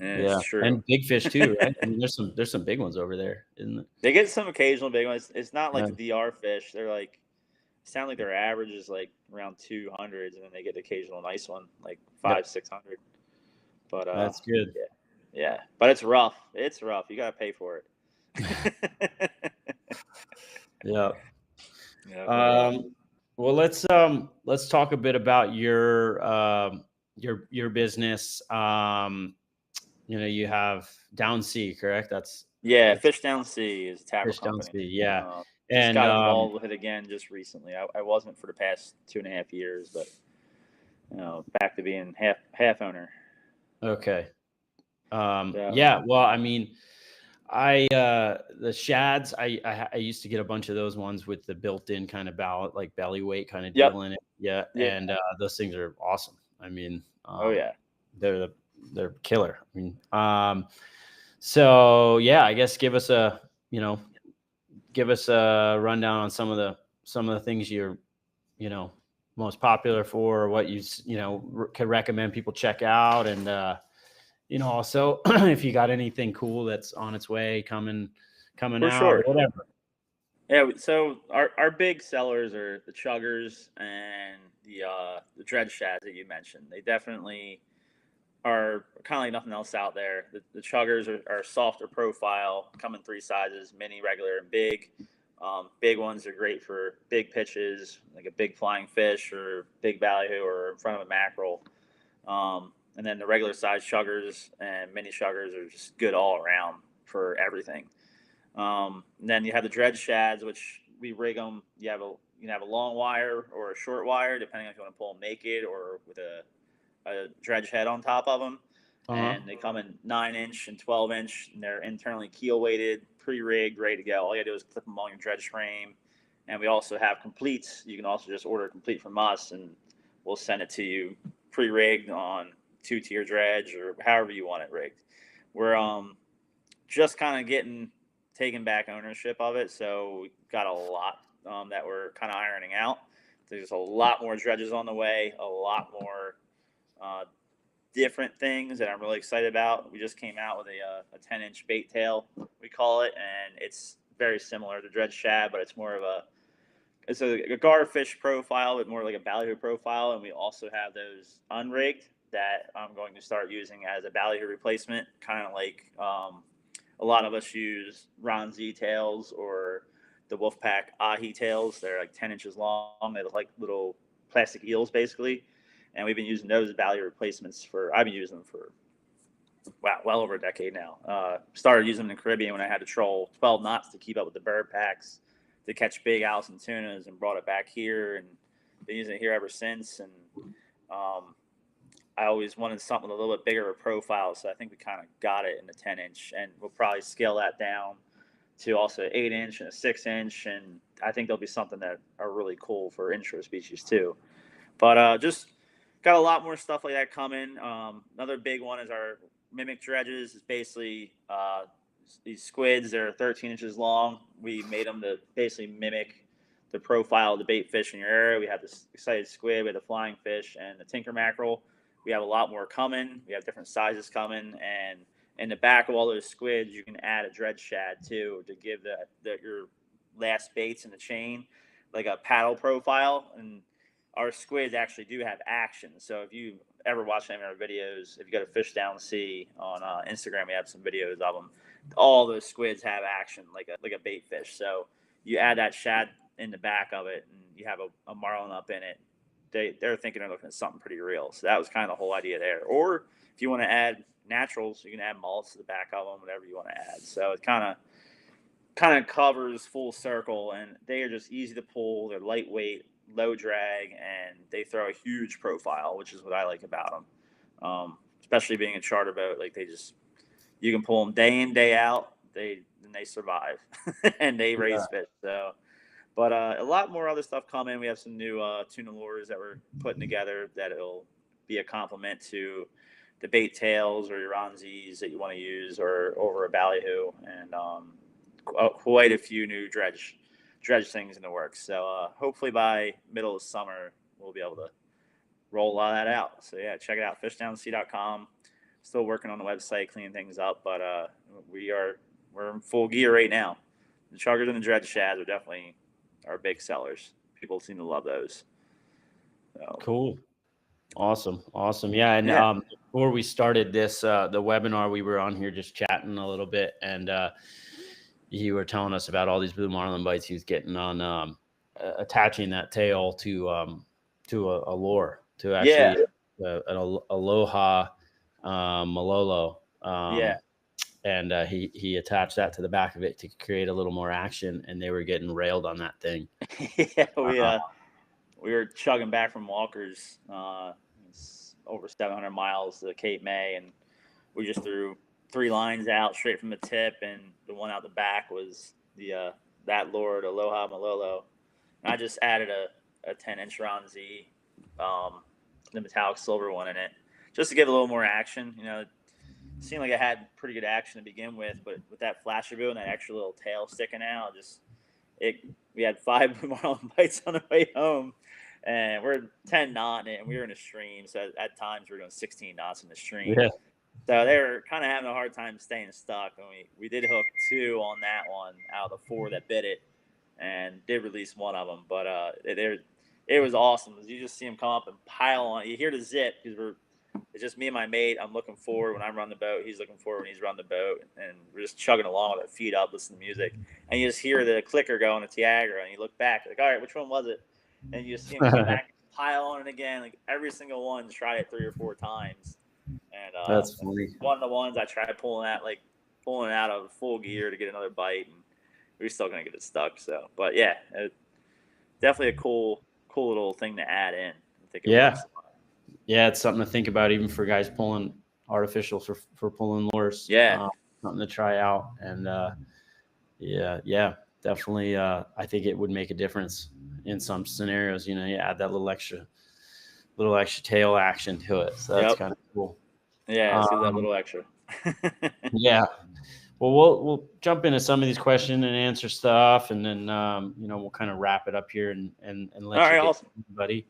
And it's yeah, true. and big fish too, right? I mean, there's some big ones over there, isn't it? They get some occasional big ones. It's not like Yeah. the DR fish. They're like sound like their average is like around 200s, and then they get the occasional nice one like Yep. 500-600. But That's good. yeah, yeah. But it's rough. It's rough. You gotta pay for it. Yeah. Yeah, but Well, let's talk a bit about your business. You have Down Sea, correct? yeah, That's Fish Down Sea is a tackle Fish Down company. Sea. Yeah. Just And got involved with it again just recently. I wasn't for the past 2.5 years, but back to being half owner. okay. So Yeah. Well, I mean, the shads, I used to get a bunch of those ones with the built-in kind of ballot, like belly weight kind of yep, deal in it. Yeah. yeah, And those things are awesome. I mean, oh yeah. they're they're killer. I mean, so yeah, I guess you know, give us a rundown on some of the things you're, you know, most popular for, or what could recommend people check out. And, also if you got anything cool that's on its way coming For out or sure. whatever. Yeah, so our big sellers are the chuggers and the dredge shads that you mentioned. They definitely are kind of like nothing else out there. The chuggers are softer profile, come in three sizes: mini, regular, and big. Big ones are great for big pitches, like a big flying fish or big ballyhoo or in front of a mackerel. And then the regular size chuggers and mini chuggers are just good all around for everything. And then you have the dredge shads, which we rig them. You can have a long wire or a short wire, depending on if you want to pull them naked or with a dredge head on top of them. Uh-huh. And they come in 9 inch and 12 inch, and they're internally keel weighted, pre-rigged, ready to go. All you gotta do is clip them on your dredge frame. And we also have completes. You can also just order a complete from us, and we'll send it to you pre-rigged on 2-tier dredge or however you want it rigged. We're just kind of getting taking back ownership of it, so we got a lot that we're kind of ironing out. There's a lot more dredges on the way, a lot more uh, different things that I'm really excited about. We just came out with a 10-inch bait tail, we call it, and it's very similar to dredge shad, but it's more of it's a garfish profile, but more like a ballyhoo profile. And we also have those unrigged that I'm going to start using as a ballyhoo replacement, kind of like a lot of us use Ron Z tails or the Wolfpack Ahi tails. They're like 10 inches long. They look like little plastic eels, basically. And we've been using those as value replacements I've been using them for, wow, well over a decade now. Started using them in the Caribbean when I had to troll 12 knots to keep up with the bird packs to catch big Allison tunas, and brought it back here and been using it here ever since. And um, I always wanted something with a little bit bigger of a profile, so I think we kind of got it in the 10-inch, and we'll probably scale that down to also 8-inch and a 6-inch, and I think there'll be something that are really cool for intro species too. But just got a lot more stuff like that coming. Another big one is our mimic dredges. It's basically these squids. They're 13 inches long. We made them to basically mimic the profile of the bait fish in your area. We have the excited squid, we have the flying fish, and the tinker mackerel. We have a lot more coming. We have different sizes coming, and in the back of all those squids, you can add a dredge shad too to give your last baits in the chain like a paddle profile. And our squids actually do have action. So if you ever watch any of our videos, if you go to Fish Down Sea on Instagram, we have some videos of them. All those squids have action like a bait fish. So you add that shad in the back of it, and you have a marlin up in it. They're thinking they're looking at something pretty real. So that was kind of the whole idea there. Or if you want to add naturals, you can add mullets to the back of them, whatever you want to add. So it kind of covers full circle, and they are just easy to pull. They're lightweight, low drag, and they throw a huge profile, which is what I like about them. Especially being a charter boat, like you can pull them day in, day out. They survive and they raise fish. So, but a lot more other stuff coming. We have some new tuna lures that we're putting together that it'll be a complement to the bait tails or your onzies that you want to use, or over a ballyhoo, and quite a few new dredge things in the works. So hopefully by middle of summer we'll be able to roll a lot of that out. So yeah, check it out, fishdownsea.com. Still working on the website, cleaning things up, but we're in full gear right now. The chuggers and the dredge shads are definitely our big sellers. People seem to love those. So. Cool. Awesome. Yeah. And before we started this, the webinar, we were on here just chatting a little bit, and you were telling us about all these blue marlin bites he was getting on attaching that tail to a lure, to actually an aloha malolo. And he attached that to the back of it to create a little more action, and they were getting railed on that thing. Yeah, we were chugging back from Walker's, over 700 miles to Cape May, and we just threw 3 lines out straight from the tip, and the one out the back was that lure, the Aloha Malolo. And I just added a 10-inch round Z, the metallic silver one in it, just to give a little more action. It seemed like it had pretty good action to begin with, but with that flasher boot and that extra little tail sticking out, we had 5 blue marlin bites on the way home, and we're 10 knot in it, and we were in a stream, so at times we were doing 16 knots in the stream. Yeah. So they were kind of having a hard time staying stuck, and we did hook 2 on that one out of the 4 that bit it, and did release one of them. But it was awesome. You just see them come up and pile on. You hear the zip because it's just me and my mate. I'm looking forward when I'm running the boat. He's looking forward when he's running the boat, and we're just chugging along with our feet up, listening to music, and you just hear the clicker go on the Tiagra, and you look back like, all right, which one was it? And you just see them come back, pile on it again. Like every single one, try it 3 or 4 times. And that's funny. One of the ones I tried pulling it out of full gear to get another bite, and we're still gonna get it stuck. So, but yeah, definitely a cool little thing to add in. I think it works a lot. Yeah, it's something to think about, even for guys pulling artificial for pulling lures. Yeah, something to try out. And definitely. I think it would make a difference in some scenarios. You add that little extra tail action to it. So that's kind of cool. Yeah, see that little extra. Yeah. Well, we'll jump into some of these question and answer stuff, and then we'll kind of wrap it up here and let all you right, get awesome. buddy.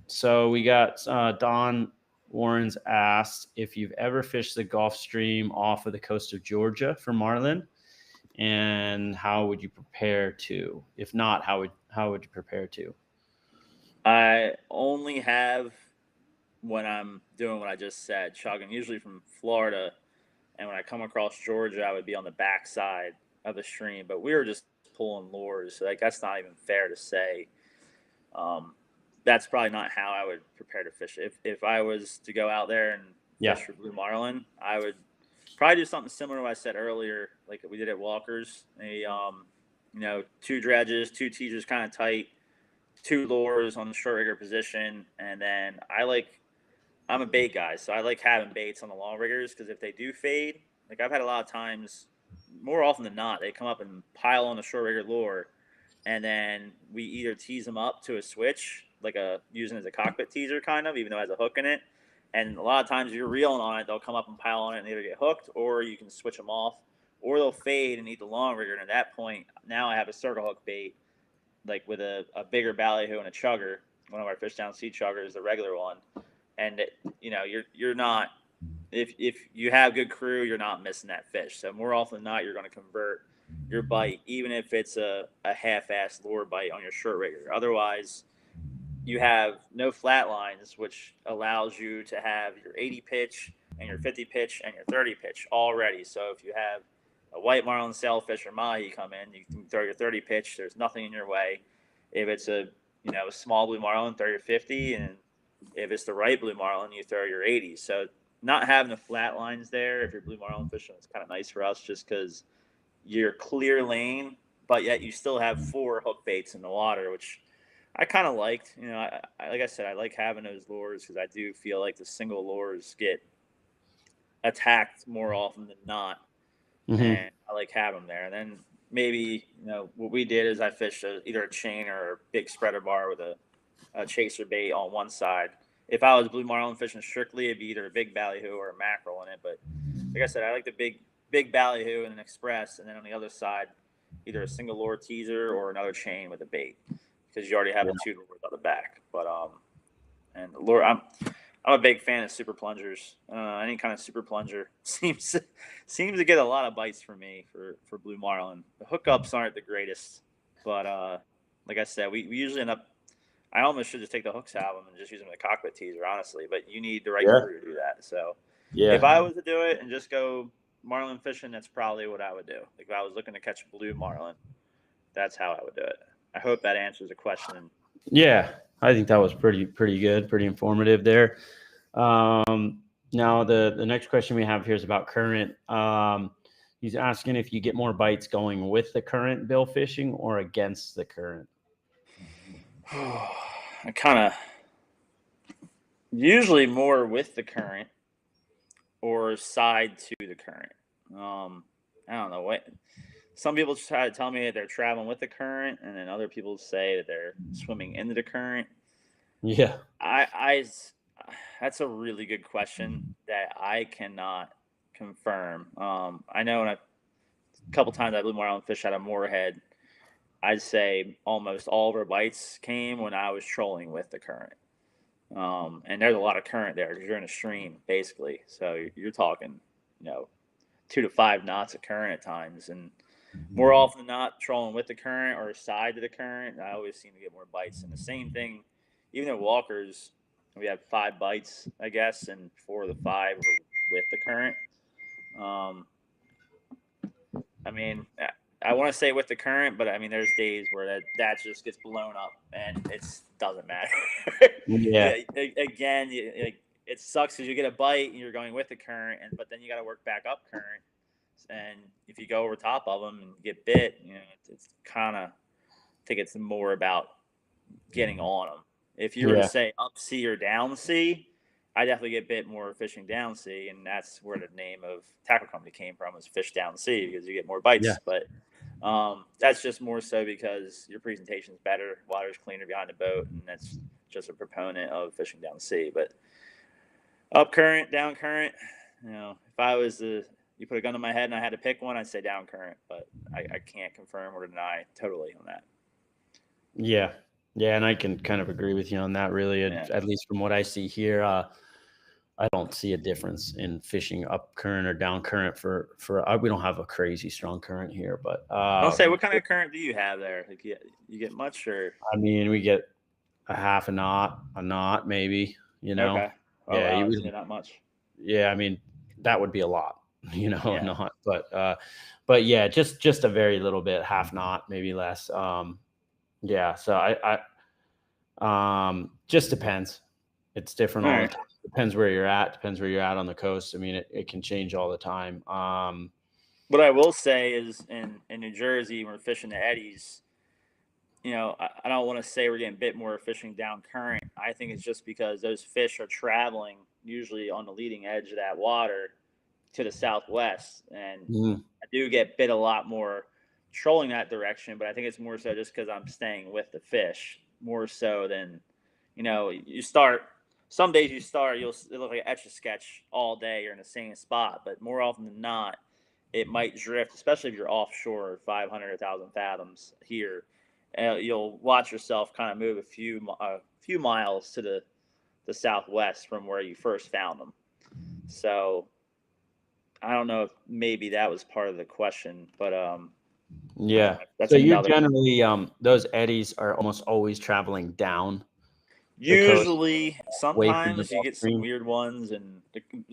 So we got Don Warren's asked if you've ever fished the Gulf Stream off of the coast of Georgia for marlin, and how would you prepare to? If not, how would you prepare to? I only have when I'm doing what I just said, chugging, usually from Florida. And when I come across Georgia, I would be on the back side of the stream. But we were just pulling lures. So that's not even fair to say. That's probably not how I would prepare to fish. If I was to go out there and fish for blue marlin, I would probably do something similar to what I said earlier, like we did at Walker's. 2 dredges, 2 teasers kind of tight, 2 lures on the short rigger position. And then I'm a bait guy, so I like having baits on the long riggers, because if they do fade, like I've had a lot of times, more often than not, they come up and pile on the short rigger lure, and then we either tease them up to a switch, like using it as a cockpit teaser kind of, even though it has a hook in it. And a lot of times if you're reeling on it, they'll come up and pile on it and either get hooked, or you can switch them off, or they'll fade and eat the long rigger. And at that point, now I have a circle hook bait like with a bigger ballyhoo and a chugger, one of our fish down sea chuggers, the regular one, and you're not, if you have good crew, you're not missing that fish. So more often than not, you're going to convert your bite, even if it's a half-assed lure bite on your short rigger. Otherwise, you have no flat lines, which allows you to have your 80 pitch and your 50 pitch and your 30 pitch all ready. So if you have a white marlin, sailfish, or mahi come in, you can throw your 30 pitch. There's nothing in your way. If it's a small blue marlin, throw your 50, and if it's the right blue marlin, you throw your 80. So not having the flat lines there, if you're blue marlin fishing, it's kind of nice for us just because you're clear lane, but yet you still have 4 hook baits in the water, which I kind of liked. Like I said, I like having those lures because I do feel like the single lures get attacked more often than not, Mm-hmm. and I like having them there. And then maybe what we did is I fished either a chain or a big spreader bar with a chaser bait on one side. If I was blue marlin fishing strictly, it'd be either a big ballyhoo or a mackerel in it. But like I said, I like the big ballyhoo and an express, and then on the other side, either a single lure teaser or another chain with a bait, because you already have Yeah. the 2 lures on the back. But and the lure, I'm a big fan of super plungers. Any kind of super plunger seems to get a lot of bites for me for blue marlin. The hookups aren't the greatest, but like I said, we usually end up. I almost should just take the hooks out of them and just use them in the cockpit teaser, honestly. But you need the right Yeah. crew to do that. So if Yeah. I was to do it and just go marlin fishing, that's probably what I would do. Like if I was looking to catch blue marlin, that's how I would do it. I hope that answers the question. Yeah. I think that was pretty good, pretty informative there. Now the next question we have here is about current. He's asking if you get more bites going with the current bill fishing or against the current. I kind of usually more with the current or side to the current. I don't know what. Some people try to tell me that they're traveling with the current, and then other people say that they're swimming into the current. Yeah. I that's a really good question that I cannot confirm. I know a couple times I blew marlin fish out of Moorhead. I'd say almost all of our bites came when I was trolling with the current. And there's a lot of current there because you're in a stream basically. So you're talking, 2 to 5 knots of current at times, and more often than not, trolling with the current or side to the current, I always seem to get more bites. And the same thing, even at Walker's, we had 5 bites, I guess, and 4 of the 5 were with the current. Um, I mean, I want to say with the current, but I mean, there's days where that just gets blown up and it doesn't matter. Yeah. Again, it sucks because you get a bite and you're going with the current, but then you got to work back up current. And if you go over top of them and get bit, it's kind of, I think it's more about getting on them. If you were to Yeah. say up sea or down sea, I definitely get bit more fishing down sea, and that's where the name of tackle company came from, was fish down sea, because you get more Yeah. bites. But that's just more so because your presentation is better, water's cleaner behind the boat, and that's just a proponent of fishing down sea. But up current, down current, if I was you put a gun to my head and I had to pick one, I'd say down current, but I can't confirm or deny totally on that. Yeah. Yeah. And I can kind of agree with you on that, really. Yeah. At least from what I see here, I don't see a difference in fishing up current or down current we don't have a crazy strong current here, but I'll say, what kind of current do you have there? Like, you get much, or? I mean, we get a half a knot maybe, Okay. Oh Yeah, wow, we it's don't, not much. yeah, I mean, that would be a lot, Yeah. not, but yeah, just a very little bit, half knot, maybe less. Yeah, so just depends. It's different All all the right. time. Depends where you're at, depends where you're at on the coast. I mean, it can change all the time. What I will say is, in New Jersey, when we're fishing the eddies, I don't want to say we're getting bit more fishing down current. I think it's just because those fish are traveling usually on the leading edge of that water to the southwest, and mm, I do get bit a lot more trolling that direction. But I think it's more so just because I'm staying with the fish more so than, you start. Some days it'll look like an etch a sketch all day. You're in the same spot, but more often than not, it might drift, especially if you're offshore 500, 1,000 fathoms here. you'll watch yourself kind of move a few miles to the southwest from where you first found them. So I don't know if maybe that was part of the question, but Yeah. that's So you're another. generally those eddies are almost always traveling down the coast Usually, away from the sometimes you Gulf get some Stream. weird ones, and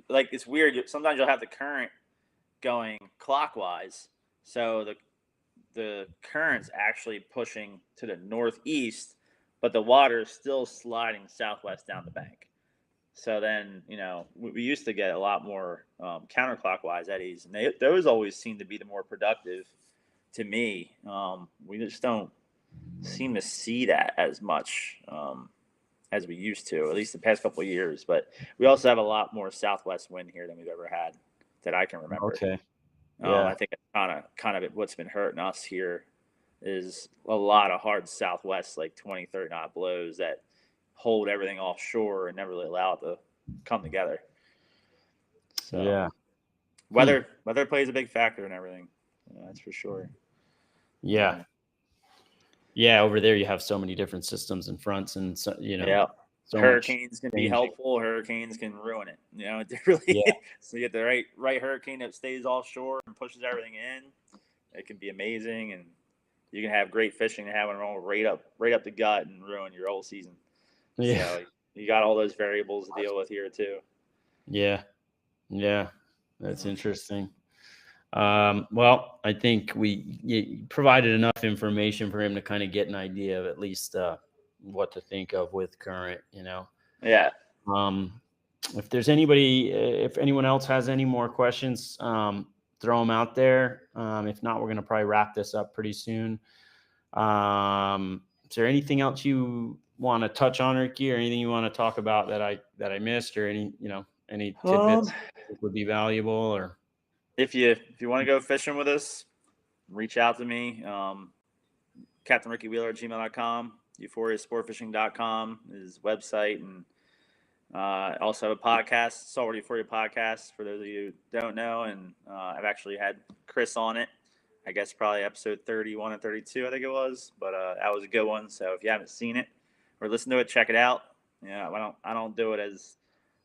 like it's weird. Sometimes you'll have the current going clockwise, so the current's actually pushing to the northeast, but the water is still sliding southwest down the bank. So then, we used to get a lot more counterclockwise eddies, and those always seem to be the more productive to me. We just don't seem to see that as much as we used to, at least the past couple of years. But we also have a lot more southwest wind here than we've ever had that I can remember. Okay. I Yeah. think kind of what's been hurting us here is a lot of hard southwest, like 20, 30 knot blows that hold everything offshore and never really allow it to come together. So Yeah. weather plays a big factor in everything. That's for sure. Yeah. Yeah. Over there, you have so many different systems and fronts, and so, Yeah. so much Hurricanes can be changing. helpful. Hurricanes can ruin it. It really. Yeah. So you get the right hurricane that stays offshore and pushes everything in. It can be amazing, and you can have great fishing and have it roll right up the gut and ruin your whole season. Yeah. So you got all those variables to deal with here too. Yeah. Yeah. That's Yeah. interesting. Well, I think you provided enough information for him to kind of get an idea of at least what to think of with current. Yeah. Um, if anyone else has any more questions, throw them out there. If not, we're going to probably wrap this up pretty soon. Is there anything else you want to touch on, Ricky, or anything you want to talk about that I missed, or any tidbits that would be valuable? Or If you want to go fishing with us, reach out to me. CaptainRickyWheeler@gmail.com. EuphoriaSportFishing.com is website, and I also have a podcast, Saltwater Euphoria podcast, for those of you who don't know. And I've actually had Chris on it. I guess probably episode 31 and 32, I think it was. But that was a good one. So if you haven't seen it or listened to it, check it out. Yeah, I don't do it as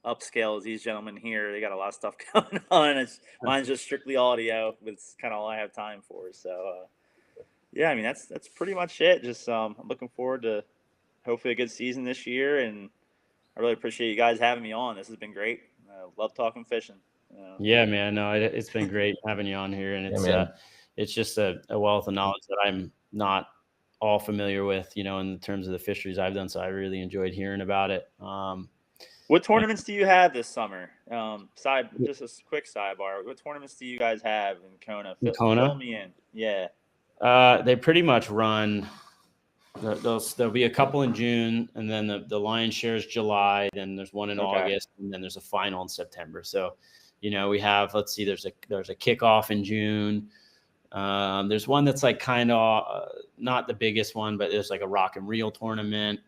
upscale as these gentlemen here. They got a lot of stuff going on. Mine's just strictly audio. It's kind of all I have time for. So yeah, I mean that's pretty much it. Just I'm looking forward to hopefully a good season this year, and I really appreciate you guys having me on. This has been great. Love talking fishing. yeah, man, no, it's been great having you on here, and Yeah, man. it's just a wealth of knowledge that I'm not all familiar with, in terms of the fisheries I've done. So I really enjoyed hearing about it. What tournaments do you have this summer? Just a quick sidebar. What tournaments do you guys have in Kona? In Fill Kona, me in. Yeah. they pretty much run. There'll be a couple in June, and then the lion's share is July. Then there's one in Okay. August, and then there's a final in September. So, we have, let's see, there's a kickoff in June. There's one that's like kind of not the biggest one, but there's like a rock and reel tournament.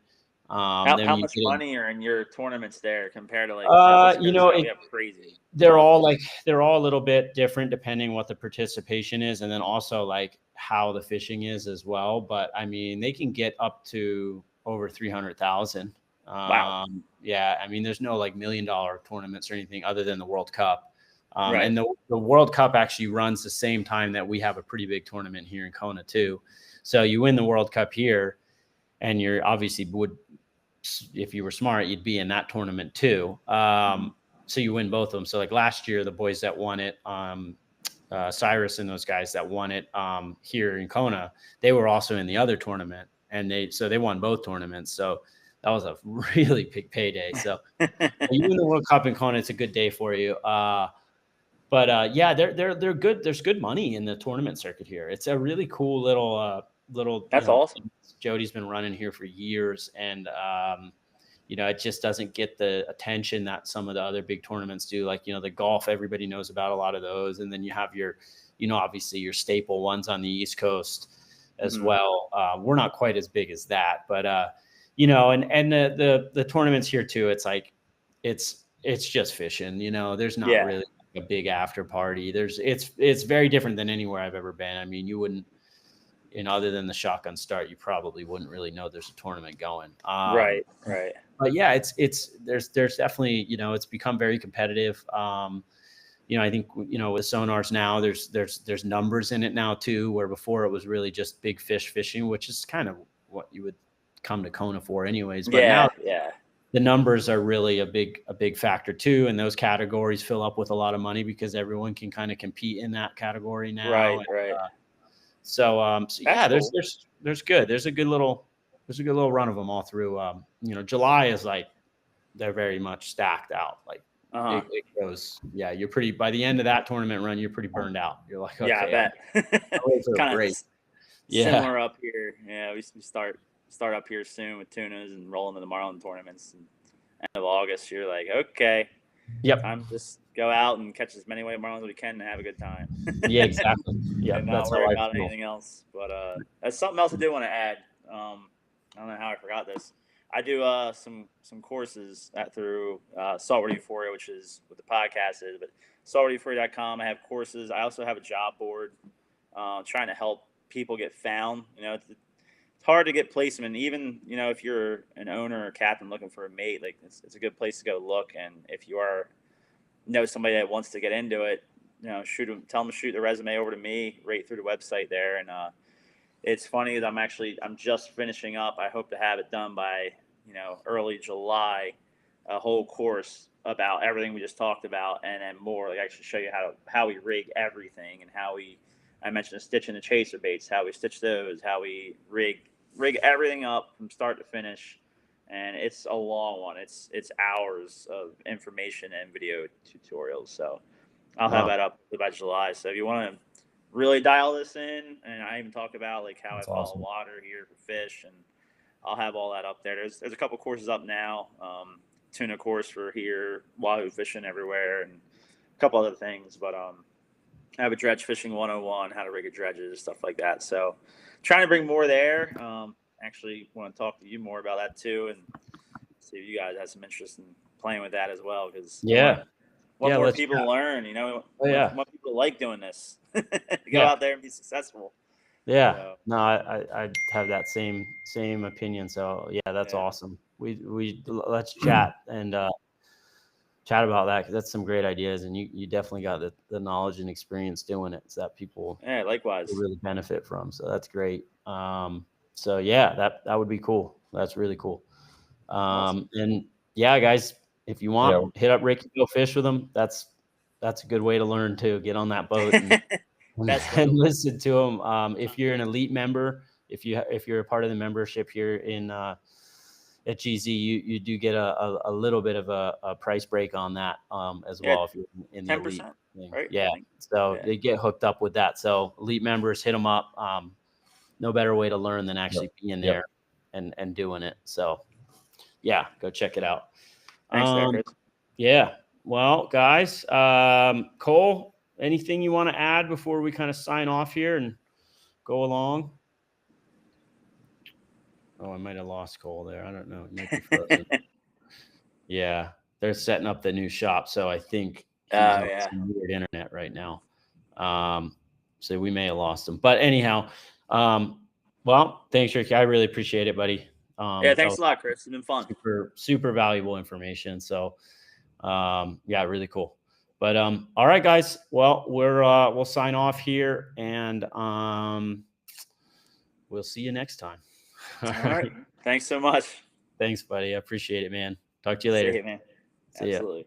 How Then you much get money are in your tournaments there compared to like we have crazy? they're all a little bit different depending what the participation is, and then also like how the fishing is as well. But I mean, they can get up to over 300,000. Wow. Yeah, I mean, there's no like $1 million tournaments or anything other than the World Cup. Right. And the World Cup actually runs the same time that we have a pretty big tournament here in Kona too. So you win the World Cup here, and you're obviously if you were smart, you'd be in that tournament too. So you win both of them. So like last year, the boys that won it, Cyrus and those guys that won it here in Kona, they were also in the other tournament, and they won both tournaments. So that was a really big payday. So you win the World Cup in Kona, it's a good day for you. But yeah, they're good. There's good money in the tournament circuit here. It's a really cool little. That's awesome. Jody's been running here for years, and it just doesn't get the attention that some of the other big tournaments do. Like the golf, everybody knows about a lot of those, and then you have your, obviously your staple ones on the East Coast as well. We're not quite as big as that, but and the tournaments here too. It's like it's just fishing. There's not really a big after party. It's very different than anywhere I've ever been. I mean, you wouldn't. in other than the shotgun start, you probably wouldn't really know there's a tournament going. Right. But yeah, there's definitely, it's become very competitive. I think, with sonars now, there's numbers in it now too, where before it was really just big fish fishing, which is kind of what you would come to Kona for anyways. But now the numbers are really a big factor too. And those categories fill up with a lot of money because everyone can kind of compete in that category now. Right. So yeah, cool. there's a good little run of them all through. July is like, they're very much stacked out. Like it goes, yeah, you're pretty, by the end of that tournament run, you're pretty burned out. You're like, okay, yeah, I bet. Kind of great. Similar up here. Yeah, we start up here soon with tunas and rolling to the marlin tournaments. And end of August, you're like, okay, time to just go out and catch as many white marlins as we can and have a good time. Yeah, exactly. Yeah, and not worry about anything else. But that's something else I did want to add. I don't know how I forgot this. I do some courses through Saltwater Euphoria, which is what the podcast is, but saltwatereuphoria.com. I have courses. I also have a job board trying to help people get found. It's hard to get placement, even if you're an owner or captain looking for a mate. Like it's a good place to go look. And if you know somebody that wants to get into it, tell them to shoot the resume over to me right through the website there. And it's funny that I'm just finishing up. I hope to have it done by early July, a whole course about everything we just talked about and then more. Like I should show you how we rig everything and I mentioned stitching the chaser baits, how we stitch those, how we rig everything up from start to finish. And it's a long one. It's hours of information and video tutorials. So I'll have that up by July. So if you want to really dial this in, and I even talk about like how I follow water here for fish, and I'll have all that up there. There's a couple courses up now. Tuna course for here, wahoo fishing everywhere, and a couple other things. But I have a dredge fishing 101, how to rig a dredges, stuff like that. So trying to bring more there. Actually want to talk to you more about that too, and see if you guys have some interest in playing with that as well. Because more people learn, want people like doing this. Go out there and be successful. Yeah. So. No, I have that same opinion. So yeah, that's awesome. We let's chat and chat about that, because that's some great ideas, and you definitely got the knowledge and experience doing it, so that people likewise really benefit from. So that's great. So yeah, that would be cool. That's really cool. Awesome. And yeah, guys, if you want, hit up Ricky, go fish with him. That's a good way to learn too. Get on that boat and listen to him. If you're an elite member, if you're a part of the membership here in at GZ, you do get a little bit of a price break on that as well. If you're in the 10%, elite thing. Right? Yeah. So they get hooked up with that. So elite members, hit them up. No better way to learn than actually being there and doing it. So yeah, go check it out. Thanks, Chris. Yeah. Well, guys, Cole, anything you want to add before we kind of sign off here and go along? Oh, I might have lost Cole there. I don't know. It might be frozen. Yeah, they're setting up the new shop, so I think he's on some weird internet right now. So we may have lost him. But anyhow, well, thanks, Ricky. I really appreciate it, buddy. Thanks a lot, Chris. It's been fun. Super valuable information. So, yeah, really cool. But all right, guys. Well, we'll sign off here, and we'll see you next time. All right. Thanks so much. Thanks, buddy. I appreciate it, man. Talk to you later. See you, man. Absolutely.